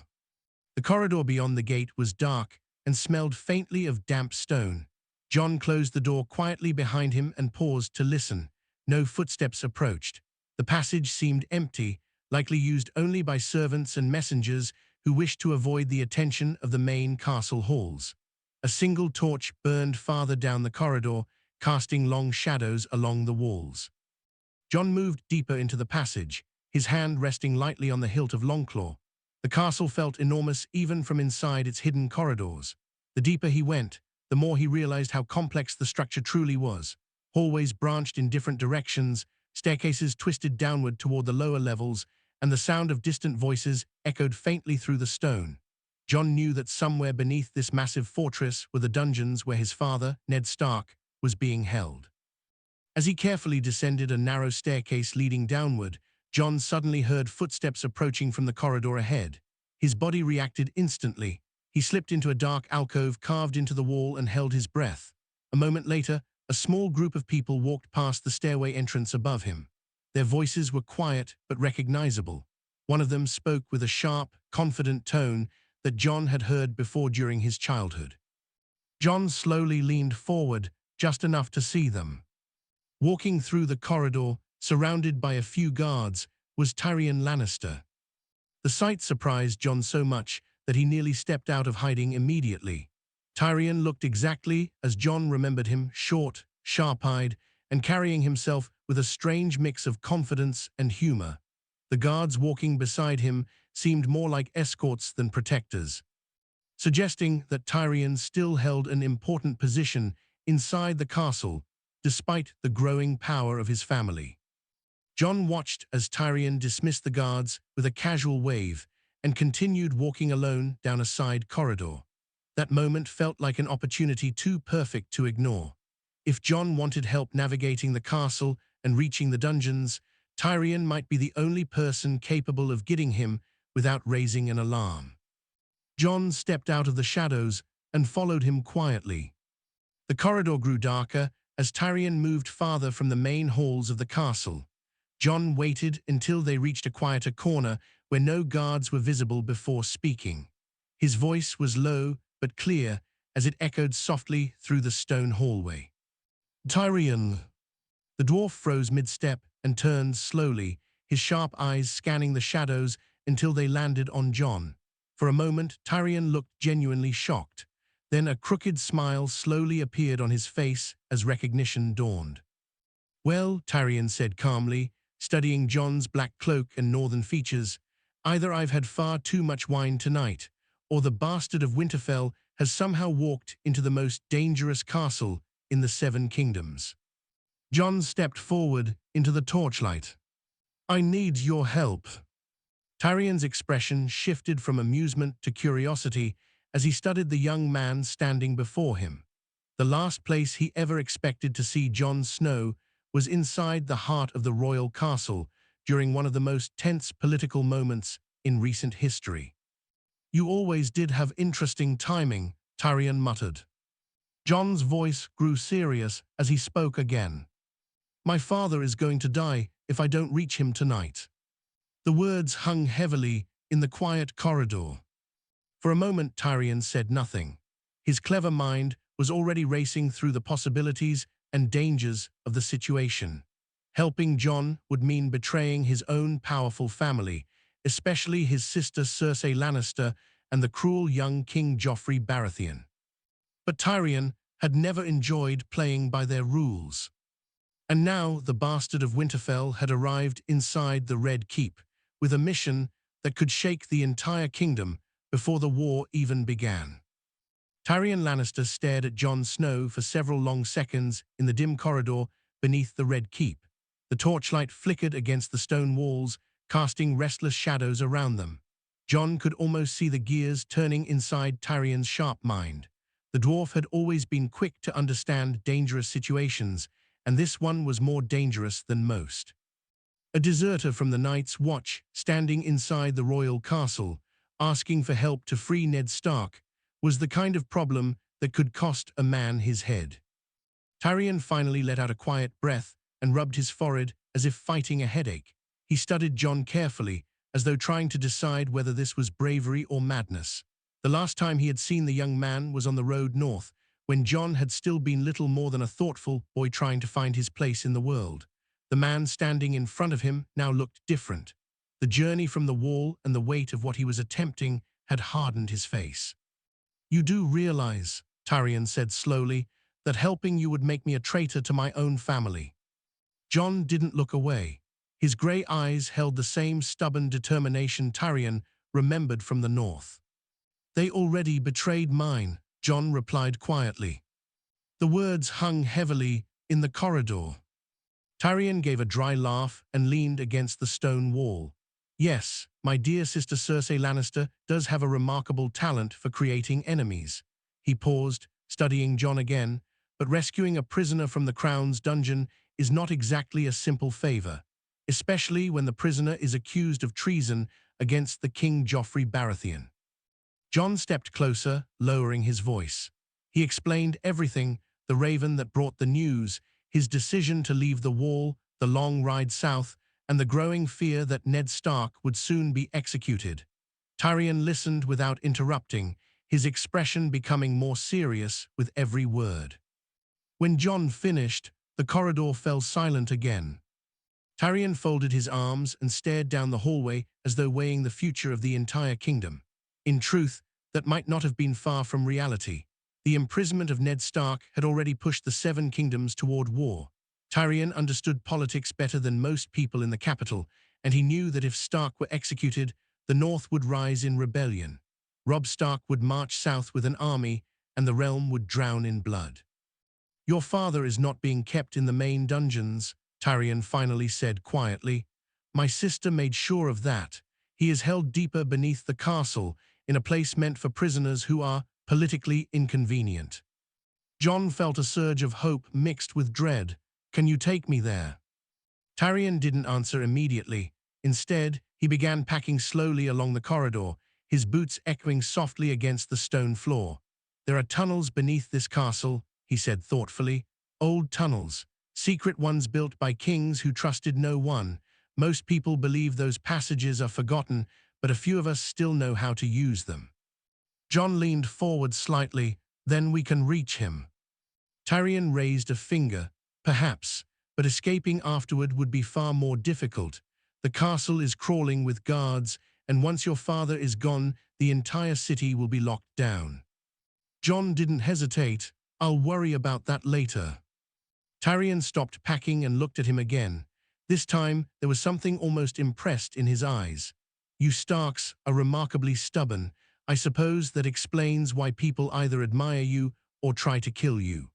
The corridor beyond the gate was dark and smelled faintly of damp stone. Jon closed the door quietly behind him and paused to listen. No footsteps approached. The passage seemed empty, likely used only by servants and messengers who wished to avoid the attention of the main castle halls. A single torch burned farther down the corridor, casting long shadows along the walls. Jon moved deeper into the passage, his hand resting lightly on the hilt of Longclaw. The castle felt enormous even from inside its hidden corridors. The deeper he went, the more he realized how complex the structure truly was. Hallways branched in different directions, staircases twisted downward toward the lower levels, and the sound of distant voices echoed faintly through the stone. Jon knew that somewhere beneath this massive fortress were the dungeons where his father, Ned Stark, was being held. As he carefully descended a narrow staircase leading downward, Jon suddenly heard footsteps approaching from the corridor ahead. His body reacted instantly. He slipped into a dark alcove carved into the wall and held his breath. A moment later, a small group of people walked past the stairway entrance above him. Their voices were quiet but recognizable. One of them spoke with a sharp, confident tone that Jon had heard before during his childhood. Jon slowly leaned forward, just enough to see them. Walking through the corridor, surrounded by a few guards, was Tyrion Lannister. The sight surprised Jon so much that he nearly stepped out of hiding immediately. Tyrion looked exactly as Jon remembered him, short, sharp-eyed, and carrying himself with a strange mix of confidence and humor. The guards walking beside him seemed more like escorts than protectors, suggesting that Tyrion still held an important position inside the castle, despite the growing power of his family. Jon watched as Tyrion dismissed the guards with a casual wave and continued walking alone down a side corridor. That moment felt like an opportunity too perfect to ignore. If Jon wanted help navigating the castle and reaching the dungeons, Tyrion might be the only person capable of getting him without raising an alarm. Jon stepped out of the shadows and followed him quietly. The corridor grew darker as Tyrion moved farther from the main halls of the castle. Jon waited until they reached a quieter corner where no guards were visible before speaking. His voice was low but clear as it echoed softly through the stone hallway. "Tyrion." The dwarf froze mid-step and turned slowly, his sharp eyes scanning the shadows until they landed on Jon. For a moment, Tyrion looked genuinely shocked. Then a crooked smile slowly appeared on his face as recognition dawned. "Well," Tyrion said calmly, studying Jon's black cloak and northern features, "either I've had far too much wine tonight, or the bastard of Winterfell has somehow walked into the most dangerous castle in the Seven Kingdoms." Jon stepped forward into the torchlight. "I need your help." Tyrion's expression shifted from amusement to curiosity as he studied the young man standing before him. The last place he ever expected to see Jon Snow was inside the heart of the royal castle during one of the most tense political moments in recent history. "You always did have interesting timing," Tyrion muttered. Jon's voice grew serious as he spoke again. "My father is going to die if I don't reach him tonight." The words hung heavily in the quiet corridor. For a moment, Tyrion said nothing. His clever mind was already racing through the possibilities and dangers of the situation. Helping Jon would mean betraying his own powerful family, especially his sister Cersei Lannister and the cruel young King Joffrey Baratheon. But Tyrion had never enjoyed playing by their rules. And now the bastard of Winterfell had arrived inside the Red Keep with a mission that could shake the entire kingdom before the war even began. Tyrion Lannister stared at Jon Snow for several long seconds in the dim corridor beneath the Red Keep. The torchlight flickered against the stone walls, casting restless shadows around them. Jon could almost see the gears turning inside Tyrion's sharp mind. The dwarf had always been quick to understand dangerous situations, and this one was more dangerous than most. A deserter from the Night's Watch, standing inside the royal castle, asking for help to free Ned Stark, was the kind of problem that could cost a man his head. Tyrion finally let out a quiet breath and rubbed his forehead as if fighting a headache. He studied Jon carefully, as though trying to decide whether this was bravery or madness. The last time he had seen the young man was on the road north, when Jon had still been little more than a thoughtful boy trying to find his place in the world. The man standing in front of him now looked different. The journey from the wall and the weight of what he was attempting had hardened his face. "You do realize," Tyrion said slowly, "that helping you would make me a traitor to my own family." Jon didn't look away. His grey eyes held the same stubborn determination Tyrion remembered from the north. "They already betrayed mine," Jon replied quietly. The words hung heavily in the corridor. Tyrion gave a dry laugh and leaned against the stone wall. "Yes, my dear sister Cersei Lannister does have a remarkable talent for creating enemies." He paused, studying Jon again, "but rescuing a prisoner from the Crown's dungeon is not exactly a simple favor, especially when the prisoner is accused of treason against the King Joffrey Baratheon." Jon stepped closer, lowering his voice. He explained everything: the raven that brought the news, his decision to leave the wall, the long ride south, and the growing fear that Ned Stark would soon be executed. Tyrion listened without interrupting, his expression becoming more serious with every word. When Jon finished, the corridor fell silent again. Tyrion folded his arms and stared down the hallway as though weighing the future of the entire kingdom. In truth, that might not have been far from reality. The imprisonment of Ned Stark had already pushed the Seven Kingdoms toward war. Tyrion understood politics better than most people in the capital, and he knew that if Stark were executed, the North would rise in rebellion. Robb Stark would march south with an army, and the realm would drown in blood. "Your father is not being kept in the main dungeons," Tyrion finally said quietly. "My sister made sure of that. He is held deeper beneath the castle, in a place meant for prisoners who are politically inconvenient." Jon felt a surge of hope mixed with dread. "Can you take me there?" Tyrion didn't answer immediately. Instead, he began packing slowly along the corridor, his boots echoing softly against the stone floor. "There are tunnels beneath this castle," he said thoughtfully. "Old tunnels, secret ones built by kings who trusted no one. Most people believe those passages are forgotten, but a few of us still know how to use them." Jon leaned forward slightly. "Then we can reach him." Tyrion raised a finger. "Perhaps, but escaping afterward would be far more difficult. The castle is crawling with guards, and once your father is gone, the entire city will be locked down." Jon didn't hesitate. "I'll worry about that later." Tyrion stopped packing and looked at him again. This time, there was something almost impressed in his eyes. "You Starks are remarkably stubborn. I suppose that explains why people either admire you or try to kill you."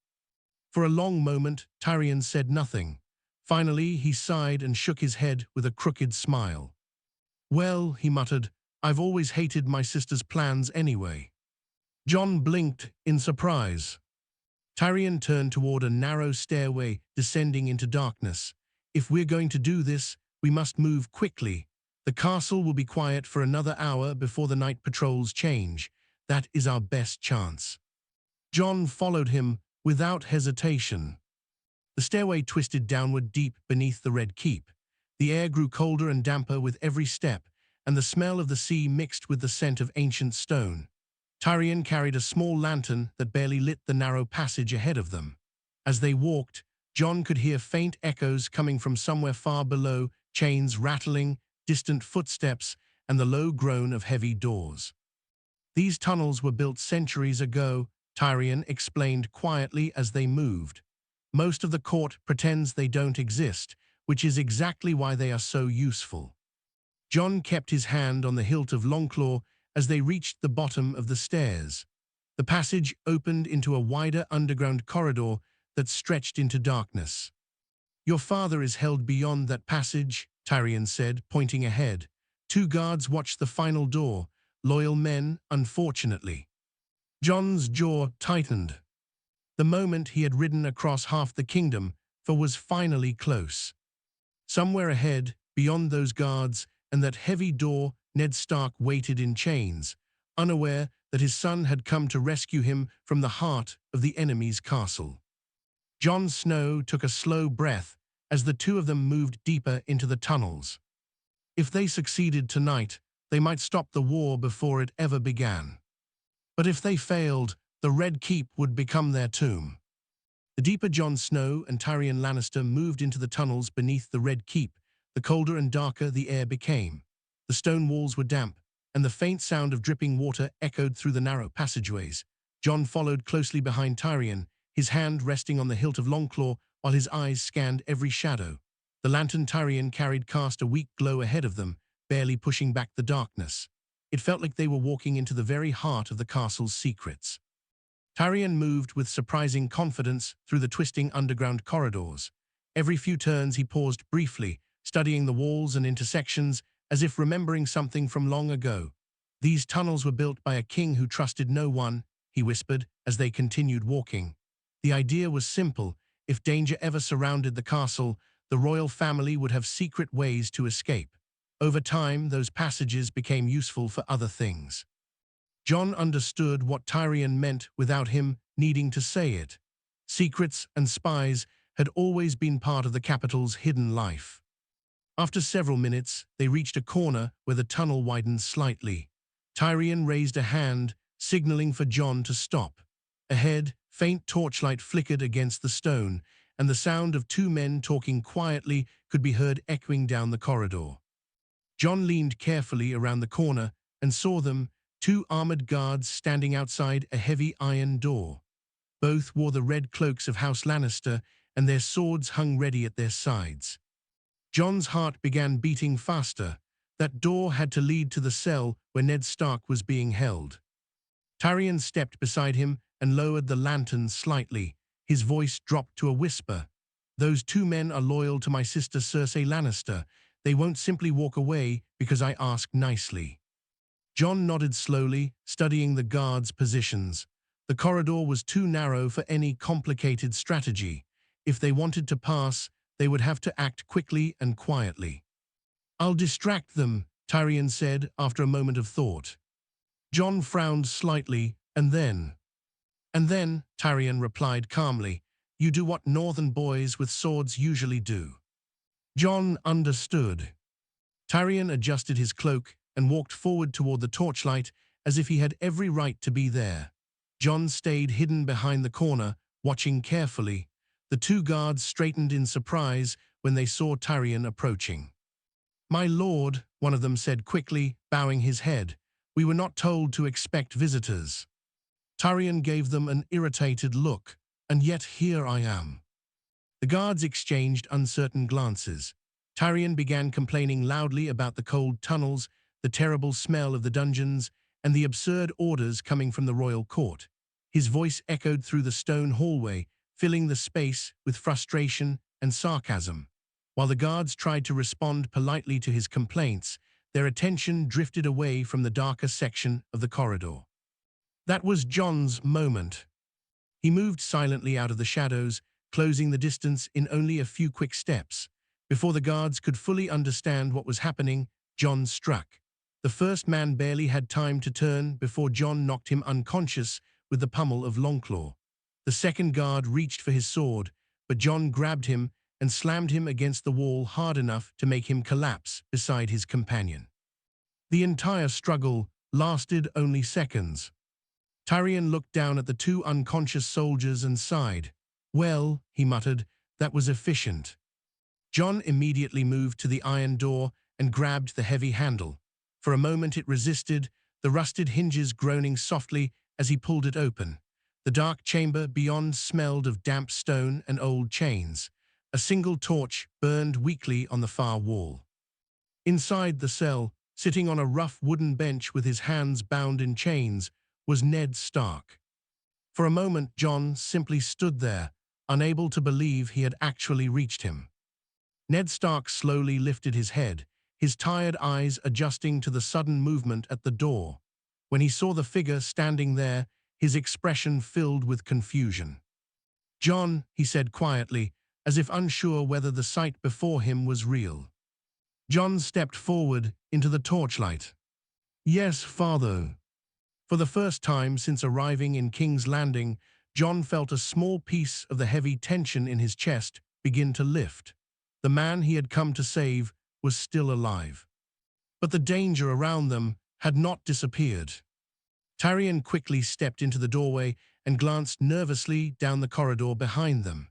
For a long moment, Tyrion said nothing. Finally, he sighed and shook his head with a crooked smile. "Well," he muttered, "I've always hated my sister's plans anyway." Jon blinked in surprise. Tyrion turned toward a narrow stairway descending into darkness. "If we're going to do this, we must move quickly. The castle will be quiet for another hour before the night patrols change. That is our best chance." Jon followed him without hesitation. The stairway twisted downward deep beneath the Red Keep. The air grew colder and damper with every step, and the smell of the sea mixed with the scent of ancient stone. Tyrion carried a small lantern that barely lit the narrow passage ahead of them. As they walked, Jon could hear faint echoes coming from somewhere far below, chains rattling, distant footsteps, and the low groan of heavy doors. "These tunnels were built centuries ago," Tyrion explained quietly as they moved. "Most of the court pretends they don't exist, which is exactly why they are so useful." Jon kept his hand on the hilt of Longclaw as they reached the bottom of the stairs. The passage opened into a wider underground corridor that stretched into darkness. "Your father is held beyond that passage," Tyrion said, pointing ahead. "Two guards watch the final door, loyal men, unfortunately." Jon's jaw tightened. The moment he had ridden across half the kingdom, for was finally close. Somewhere ahead, beyond those guards and that heavy door, Ned Stark waited in chains, unaware that his son had come to rescue him from the heart of the enemy's castle. Jon Snow took a slow breath as the two of them moved deeper into the tunnels. If they succeeded tonight, they might stop the war before it ever began. But if they failed, the Red Keep would become their tomb. The deeper Jon Snow and Tyrion Lannister moved into the tunnels beneath the Red Keep, the colder and darker the air became. The stone walls were damp, and the faint sound of dripping water echoed through the narrow passageways. Jon followed closely behind Tyrion, his hand resting on the hilt of Longclaw while his eyes scanned every shadow. The lantern Tyrion carried cast a weak glow ahead of them, barely pushing back the darkness. It felt like they were walking into the very heart of the castle's secrets. Tyrion moved with surprising confidence through the twisting underground corridors. Every few turns he paused briefly, studying the walls and intersections as if remembering something from long ago. "These tunnels were built by a king who trusted no one," he whispered as they continued walking. The idea was simple. If danger ever surrounded the castle, the royal family would have secret ways to escape. Over time, those passages became useful for other things. Jon understood what Tyrion meant without him needing to say it. Secrets and spies had always been part of the capital's hidden life. After several minutes, they reached a corner where the tunnel widened slightly. Tyrion raised a hand, signaling for Jon to stop. Ahead, faint torchlight flickered against the stone, and the sound of two men talking quietly could be heard echoing down the corridor. Jon leaned carefully around the corner and saw them, two armored guards standing outside a heavy iron door. Both wore the red cloaks of House Lannister, and their swords hung ready at their sides. Jon's heart began beating faster. That door had to lead to the cell where Ned Stark was being held. Tyrion stepped beside him and lowered the lantern slightly. His voice dropped to a whisper. "Those two men are loyal to my sister Cersei Lannister. They won't simply walk away because I ask nicely." Jon nodded slowly, studying the guards' positions. The corridor was too narrow for any complicated strategy. If they wanted to pass, they would have to act quickly and quietly. "I'll distract them," Tyrion said after a moment of thought. Jon frowned slightly, and then, Tyrion replied calmly, "You do what northern boys with swords usually do." Jon understood. Tyrion adjusted his cloak and walked forward toward the torchlight as if he had every right to be there. Jon stayed hidden behind the corner, watching carefully. The two guards straightened in surprise when they saw Tyrion approaching. "My lord," one of them said quickly, bowing his head, "we were not told to expect visitors." Tyrion gave them an irritated look, "And yet here I am." The guards exchanged uncertain glances. Tyrion began complaining loudly about the cold tunnels, the terrible smell of the dungeons, and the absurd orders coming from the royal court. His voice echoed through the stone hallway, filling the space with frustration and sarcasm. While the guards tried to respond politely to his complaints, their attention drifted away from the darker section of the corridor. That was Jon's moment. He moved silently out of the shadows, closing the distance in only a few quick steps. Before the guards could fully understand what was happening, Jon struck. The first man barely had time to turn before Jon knocked him unconscious with the pummel of Longclaw. The second guard reached for his sword, but Jon grabbed him and slammed him against the wall hard enough to make him collapse beside his companion. The entire struggle lasted only seconds. Tyrion looked down at the two unconscious soldiers and sighed. "Well," he muttered, "that was efficient." Jon immediately moved to the iron door and grabbed the heavy handle. For a moment it resisted, the rusted hinges groaning softly as he pulled it open. The dark chamber beyond smelled of damp stone and old chains. A single torch burned weakly on the far wall. Inside the cell, sitting on a rough wooden bench with his hands bound in chains, was Ned Stark. For a moment Jon simply stood there, unable to believe he had actually reached him. Ned Stark slowly lifted his head, his tired eyes adjusting to the sudden movement at the door. When he saw the figure standing there, his expression filled with confusion. "Jon," he said quietly, as if unsure whether the sight before him was real. Jon stepped forward into the torchlight. "Yes, father." For the first time since arriving in King's Landing, Jon felt a small piece of the heavy tension in his chest begin to lift. The man he had come to save was still alive. But the danger around them had not disappeared. Tyrion quickly stepped into the doorway and glanced nervously down the corridor behind them.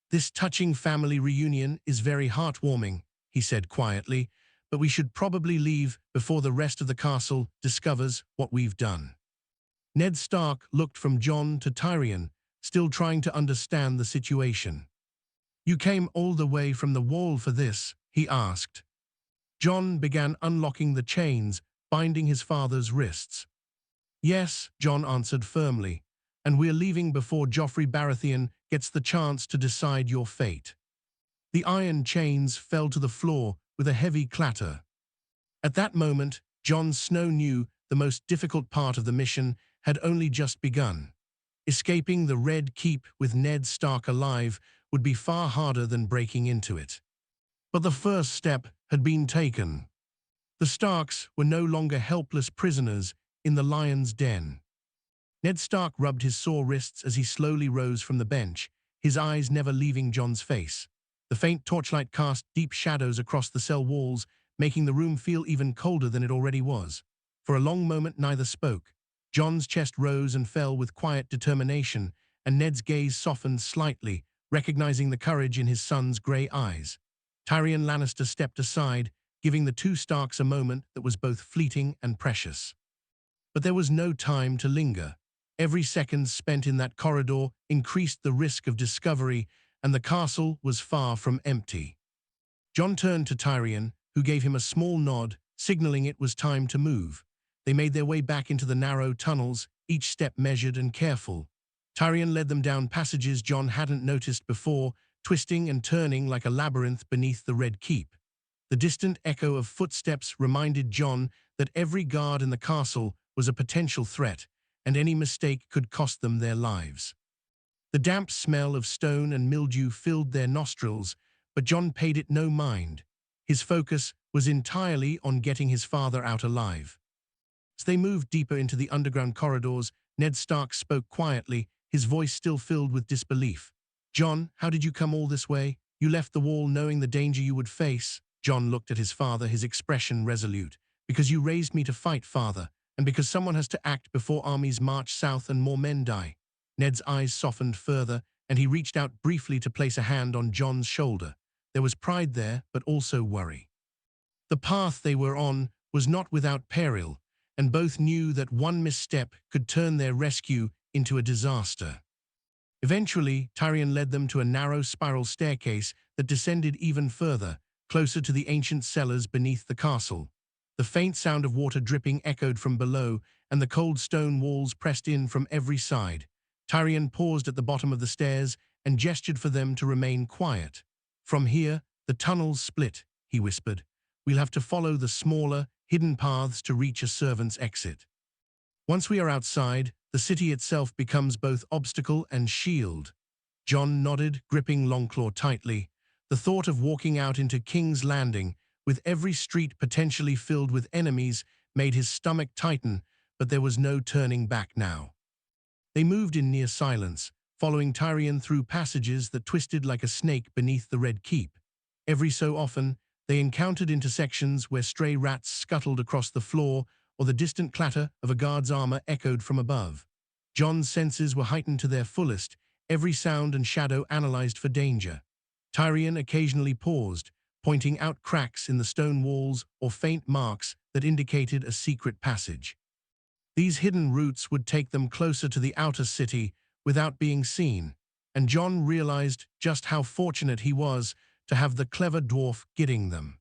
"This touching family reunion is very heartwarming," he said quietly, "but we should probably leave before the rest of the castle discovers what we've done." Ned Stark looked from Jon to Tyrion, still trying to understand the situation. "You came all the way from the wall for this?" he asked. Jon began unlocking the chains, binding his father's wrists. "Yes," Jon answered firmly, "and we're leaving before Joffrey Baratheon gets the chance to decide your fate." The iron chains fell to the floor with a heavy clatter. At that moment, Jon Snow knew the most difficult part of the mission had only just begun. Escaping the Red Keep with Ned Stark alive would be far harder than breaking into it. But the first step had been taken. The Starks were no longer helpless prisoners in the lion's den. Ned Stark rubbed his sore wrists as he slowly rose from the bench, his eyes never leaving Jon's face. The faint torchlight cast deep shadows across the cell walls, making the room feel even colder than it already was. For a long moment neither spoke. Jon's chest rose and fell with quiet determination, and Ned's gaze softened slightly, recognizing the courage in his son's grey eyes. Tyrion Lannister stepped aside, giving the two Starks a moment that was both fleeting and precious. But there was no time to linger. Every second spent in that corridor increased the risk of discovery, and the castle was far from empty. Jon turned to Tyrion, who gave him a small nod, signaling it was time to move. They made their way back into the narrow tunnels, each step measured and careful. Tyrion led them down passages Jon hadn't noticed before, twisting and turning like a labyrinth beneath the Red Keep. The distant echo of footsteps reminded Jon that every guard in the castle was a potential threat, and any mistake could cost them their lives. The damp smell of stone and mildew filled their nostrils, but Jon paid it no mind. His focus was entirely on getting his father out alive. As they moved deeper into the underground corridors, Ned Stark spoke quietly, his voice still filled with disbelief. "Jon, how did you come all this way? You left the wall knowing the danger you would face." Jon looked at his father, his expression resolute. "Because you raised me to fight, father, and because someone has to act before armies march south and more men die." Ned's eyes softened further, and he reached out briefly to place a hand on Jon's shoulder. There was pride there, but also worry. The path they were on was not without peril, and both knew that one misstep could turn their rescue into a disaster. Eventually, Tyrion led them to a narrow spiral staircase that descended even further, closer to the ancient cellars beneath the castle. The faint sound of water dripping echoed from below, and the cold stone walls pressed in from every side. Tyrion paused at the bottom of the stairs and gestured for them to remain quiet. "From here, the tunnels split," he whispered. "We'll have to follow the smaller, hidden paths to reach a servant's exit. Once we are outside, the city itself becomes both obstacle and shield." Jon nodded, gripping Longclaw tightly. The thought of walking out into King's Landing, with every street potentially filled with enemies, made his stomach tighten, but there was no turning back now. They moved in near silence, following Tyrion through passages that twisted like a snake beneath the Red Keep. Every so often, they encountered intersections where stray rats scuttled across the floor or the distant clatter of a guard's armor echoed from above. Jon's senses were heightened to their fullest, every sound and shadow analyzed for danger. Tyrion occasionally paused, pointing out cracks in the stone walls or faint marks that indicated a secret passage. These hidden routes would take them closer to the outer city without being seen, and Jon realized just how fortunate he was to have the clever dwarf guiding them.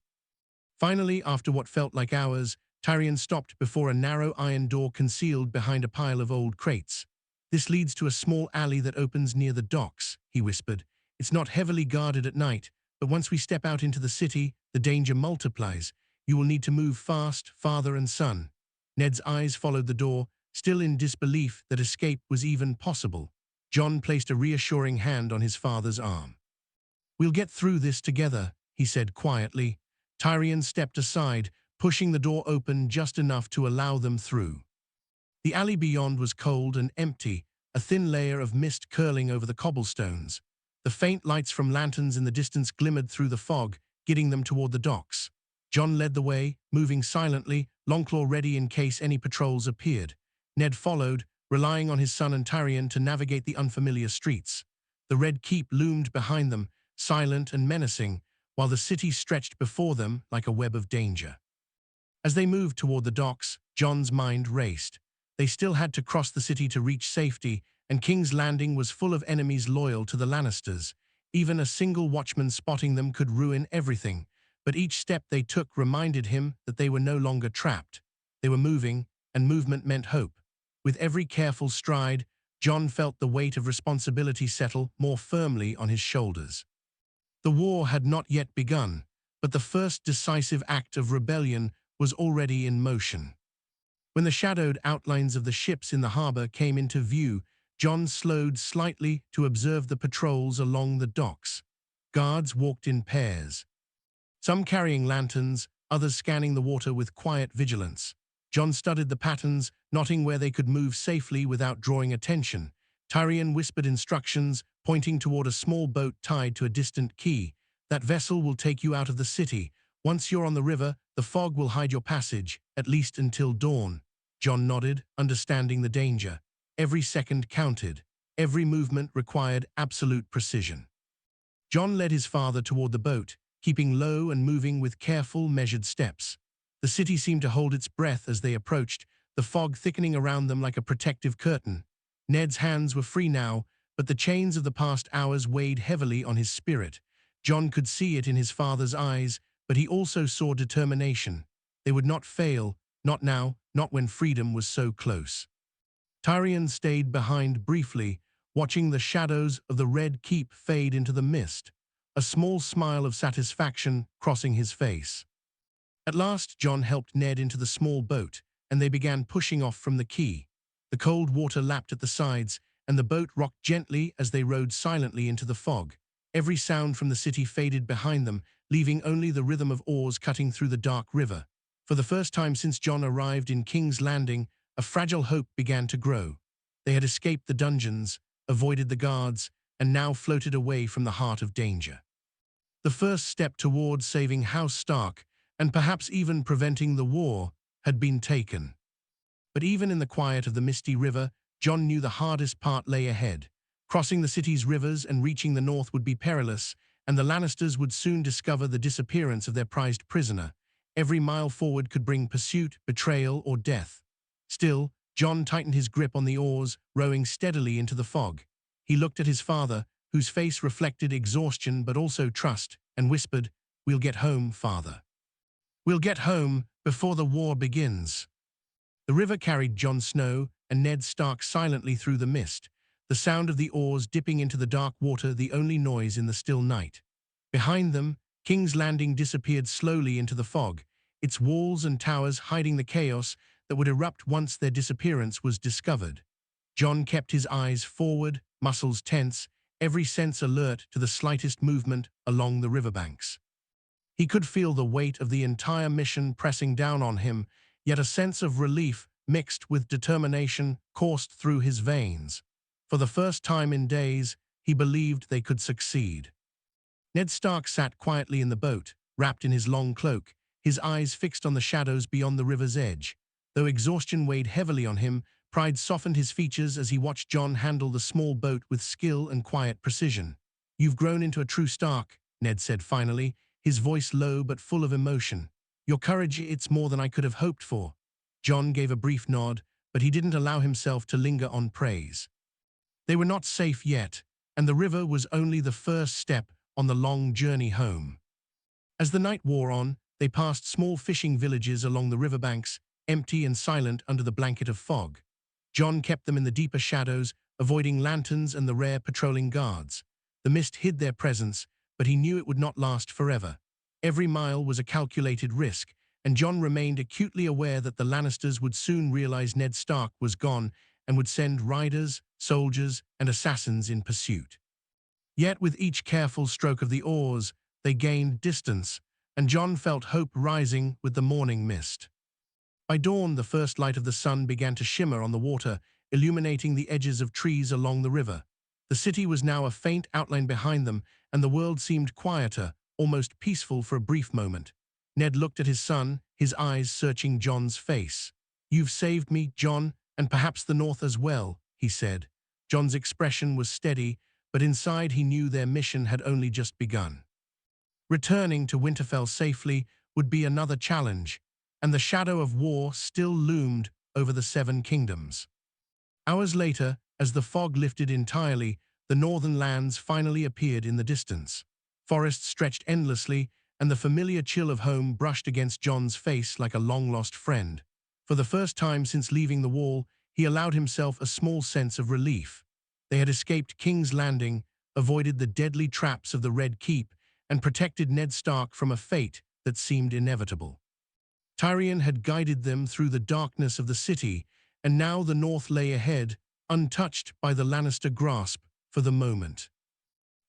Finally, after what felt like hours, Tyrion stopped before a narrow iron door concealed behind a pile of old crates. "This leads to a small alley that opens near the docks," he whispered. "It's not heavily guarded at night, but once we step out into the city, the danger multiplies. You will need to move fast, father and son." Ned's eyes followed the door, still in disbelief that escape was even possible. Jon placed a reassuring hand on his father's arm. "We'll get through this together," he said quietly. Tyrion stepped aside, pushing the door open just enough to allow them through. The alley beyond was cold and empty, a thin layer of mist curling over the cobblestones. The faint lights from lanterns in the distance glimmered through the fog, guiding them toward the docks. Jon led the way, moving silently, Longclaw ready in case any patrols appeared. Ned followed, relying on his son and Tyrion to navigate the unfamiliar streets. The Red Keep loomed behind them, silent and menacing, while the city stretched before them like a web of danger. As they moved toward the docks, Jon's mind raced. They still had to cross the city to reach safety, and King's Landing was full of enemies loyal to the Lannisters. Even a single watchman spotting them could ruin everything, but each step they took reminded him that they were no longer trapped. They were moving, and movement meant hope. With every careful stride, Jon felt the weight of responsibility settle more firmly on his shoulders. The war had not yet begun, but the first decisive act of rebellion was already in motion. When the shadowed outlines of the ships in the harbor came into view, Jon slowed slightly to observe the patrols along the docks. Guards walked in pairs, some carrying lanterns, others scanning the water with quiet vigilance. Jon studied the patterns, noting where they could move safely without drawing attention. Tyrion whispered instructions, pointing toward a small boat tied to a distant quay. "That vessel will take you out of the city. Once you're on the river, the fog will hide your passage, at least until dawn." Jon nodded, understanding the danger. Every second counted. Every movement required absolute precision. Jon led his father toward the boat, keeping low and moving with careful, measured steps. The city seemed to hold its breath as they approached, the fog thickening around them like a protective curtain. Ned's hands were free now, but the chains of the past hours weighed heavily on his spirit. Jon could see it in his father's eyes, but he also saw determination. They would not fail, not now, not when freedom was so close. Tyrion stayed behind briefly, watching the shadows of the Red Keep fade into the mist, a small smile of satisfaction crossing his face. At last, Jon helped Ned into the small boat, and they began pushing off from the quay. The cold water lapped at the sides, and the boat rocked gently as they rode silently into the fog. Every sound from the city faded behind them, leaving only the rhythm of oars cutting through the dark river. For the first time since Jon arrived in King's Landing, a fragile hope began to grow. They had escaped the dungeons, avoided the guards, and now floated away from the heart of danger. The first step toward saving House Stark, and perhaps even preventing the war, had been taken. But even in the quiet of the misty river, Jon knew the hardest part lay ahead. Crossing the city's rivers and reaching the north would be perilous, and the Lannisters would soon discover the disappearance of their prized prisoner. Every mile forward could bring pursuit, betrayal, or death. Still, Jon tightened his grip on the oars, rowing steadily into the fog. He looked at his father, whose face reflected exhaustion but also trust, and whispered, "We'll get home, father. We'll get home before the war begins." The river carried Jon Snow and Ned Stark silently through the mist, the sound of the oars dipping into the dark water the only noise in the still night. Behind them, King's Landing disappeared slowly into the fog, its walls and towers hiding the chaos that would erupt once their disappearance was discovered. Jon kept his eyes forward, muscles tense, every sense alert to the slightest movement along the riverbanks. He could feel the weight of the entire mission pressing down on him, yet a sense of relief mixed with determination coursed through his veins. For the first time in days, he believed they could succeed. Ned Stark sat quietly in the boat, wrapped in his long cloak, his eyes fixed on the shadows beyond the river's edge. Though exhaustion weighed heavily on him, pride softened his features as he watched Jon handle the small boat with skill and quiet precision. "You've grown into a true Stark," Ned said finally, his voice low but full of emotion. "Your courage, it's more than I could have hoped for." Jon gave a brief nod, but he didn't allow himself to linger on praise. They were not safe yet, and the river was only the first step on the long journey home. As the night wore on, they passed small fishing villages along the riverbanks, empty and silent under the blanket of fog. Jon kept them in the deeper shadows, avoiding lanterns and the rare patrolling guards. The mist hid their presence, but he knew it would not last forever. Every mile was a calculated risk, and Jon remained acutely aware that the Lannisters would soon realize Ned Stark was gone and would send riders, soldiers, and assassins in pursuit. Yet with each careful stroke of the oars, they gained distance, and Jon felt hope rising with the morning mist. By dawn, the first light of the sun began to shimmer on the water, illuminating the edges of trees along the river. The city was now a faint outline behind them, and the world seemed quieter, almost peaceful for a brief moment. Ned looked at his son, his eyes searching Jon's face. "You've saved me, Jon, and perhaps the North as well," he said. Jon's expression was steady, but inside he knew their mission had only just begun. Returning to Winterfell safely would be another challenge, and the shadow of war still loomed over the Seven Kingdoms. Hours later, as the fog lifted entirely, the northern lands finally appeared in the distance. Forests stretched endlessly, and the familiar chill of home brushed against Jon's face like a long-lost friend. For the first time since leaving the Wall, he allowed himself a small sense of relief. They had escaped King's Landing, avoided the deadly traps of the Red Keep, and protected Ned Stark from a fate that seemed inevitable. Tyrion had guided them through the darkness of the city, and now the North lay ahead, untouched by the Lannister grasp for the moment.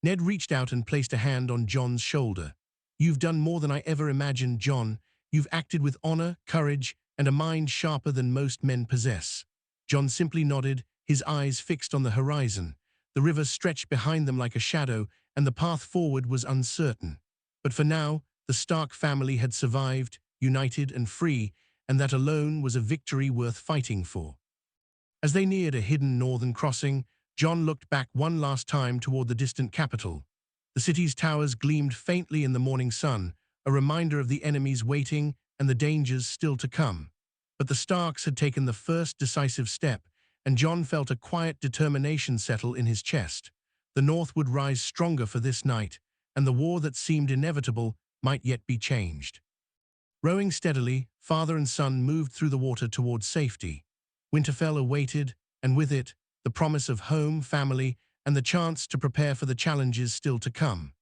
Ned reached out and placed a hand on Jon's shoulder. "You've done more than I ever imagined, Jon. You've acted with honor, courage, and a mind sharper than most men possess." Jon simply nodded, his eyes fixed on the horizon. The river stretched behind them like a shadow, and the path forward was uncertain. But for now, the Stark family had survived, united and free, and that alone was a victory worth fighting for. As they neared a hidden northern crossing, Jon looked back one last time toward the distant capital. The city's towers gleamed faintly in the morning sun, a reminder of the enemies waiting and the dangers still to come. But the Starks had taken the first decisive step, and Jon felt a quiet determination settle in his chest. The North would rise stronger for this night, and the war that seemed inevitable might yet be changed. Rowing steadily, father and son moved through the water toward safety. Winterfell awaited, and with it, the promise of home, family, and the chance to prepare for the challenges still to come.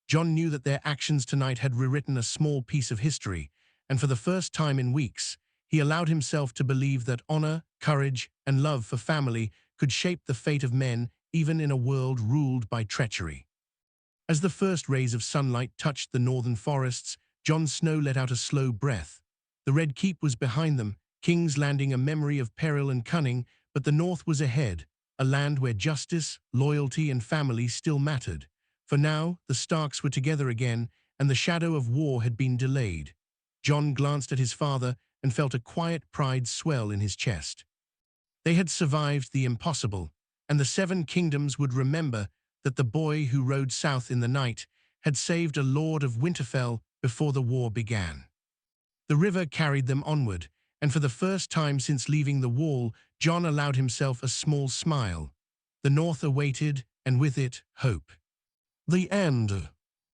Jon knew that their actions tonight had rewritten a small piece of history, and for the first time in weeks, he allowed himself to believe that honor, courage, and love for family could shape the fate of men even in a world ruled by treachery. As the first rays of sunlight touched the northern forests, Jon Snow let out a slow breath. The Red Keep was behind them, King's Landing a memory of peril and cunning, but the North was ahead, a land where justice, loyalty, and family still mattered. For now, the Starks were together again, and the shadow of war had been delayed. Jon glanced at his father and felt a quiet pride swell in his chest. They had survived the impossible, and the Seven Kingdoms would remember that the boy who rode south in the night had saved a lord of Winterfell before the war began. The river carried them onward, and for the first time since leaving the Wall, Jon allowed himself a small smile. The North awaited, and with it, hope. The end.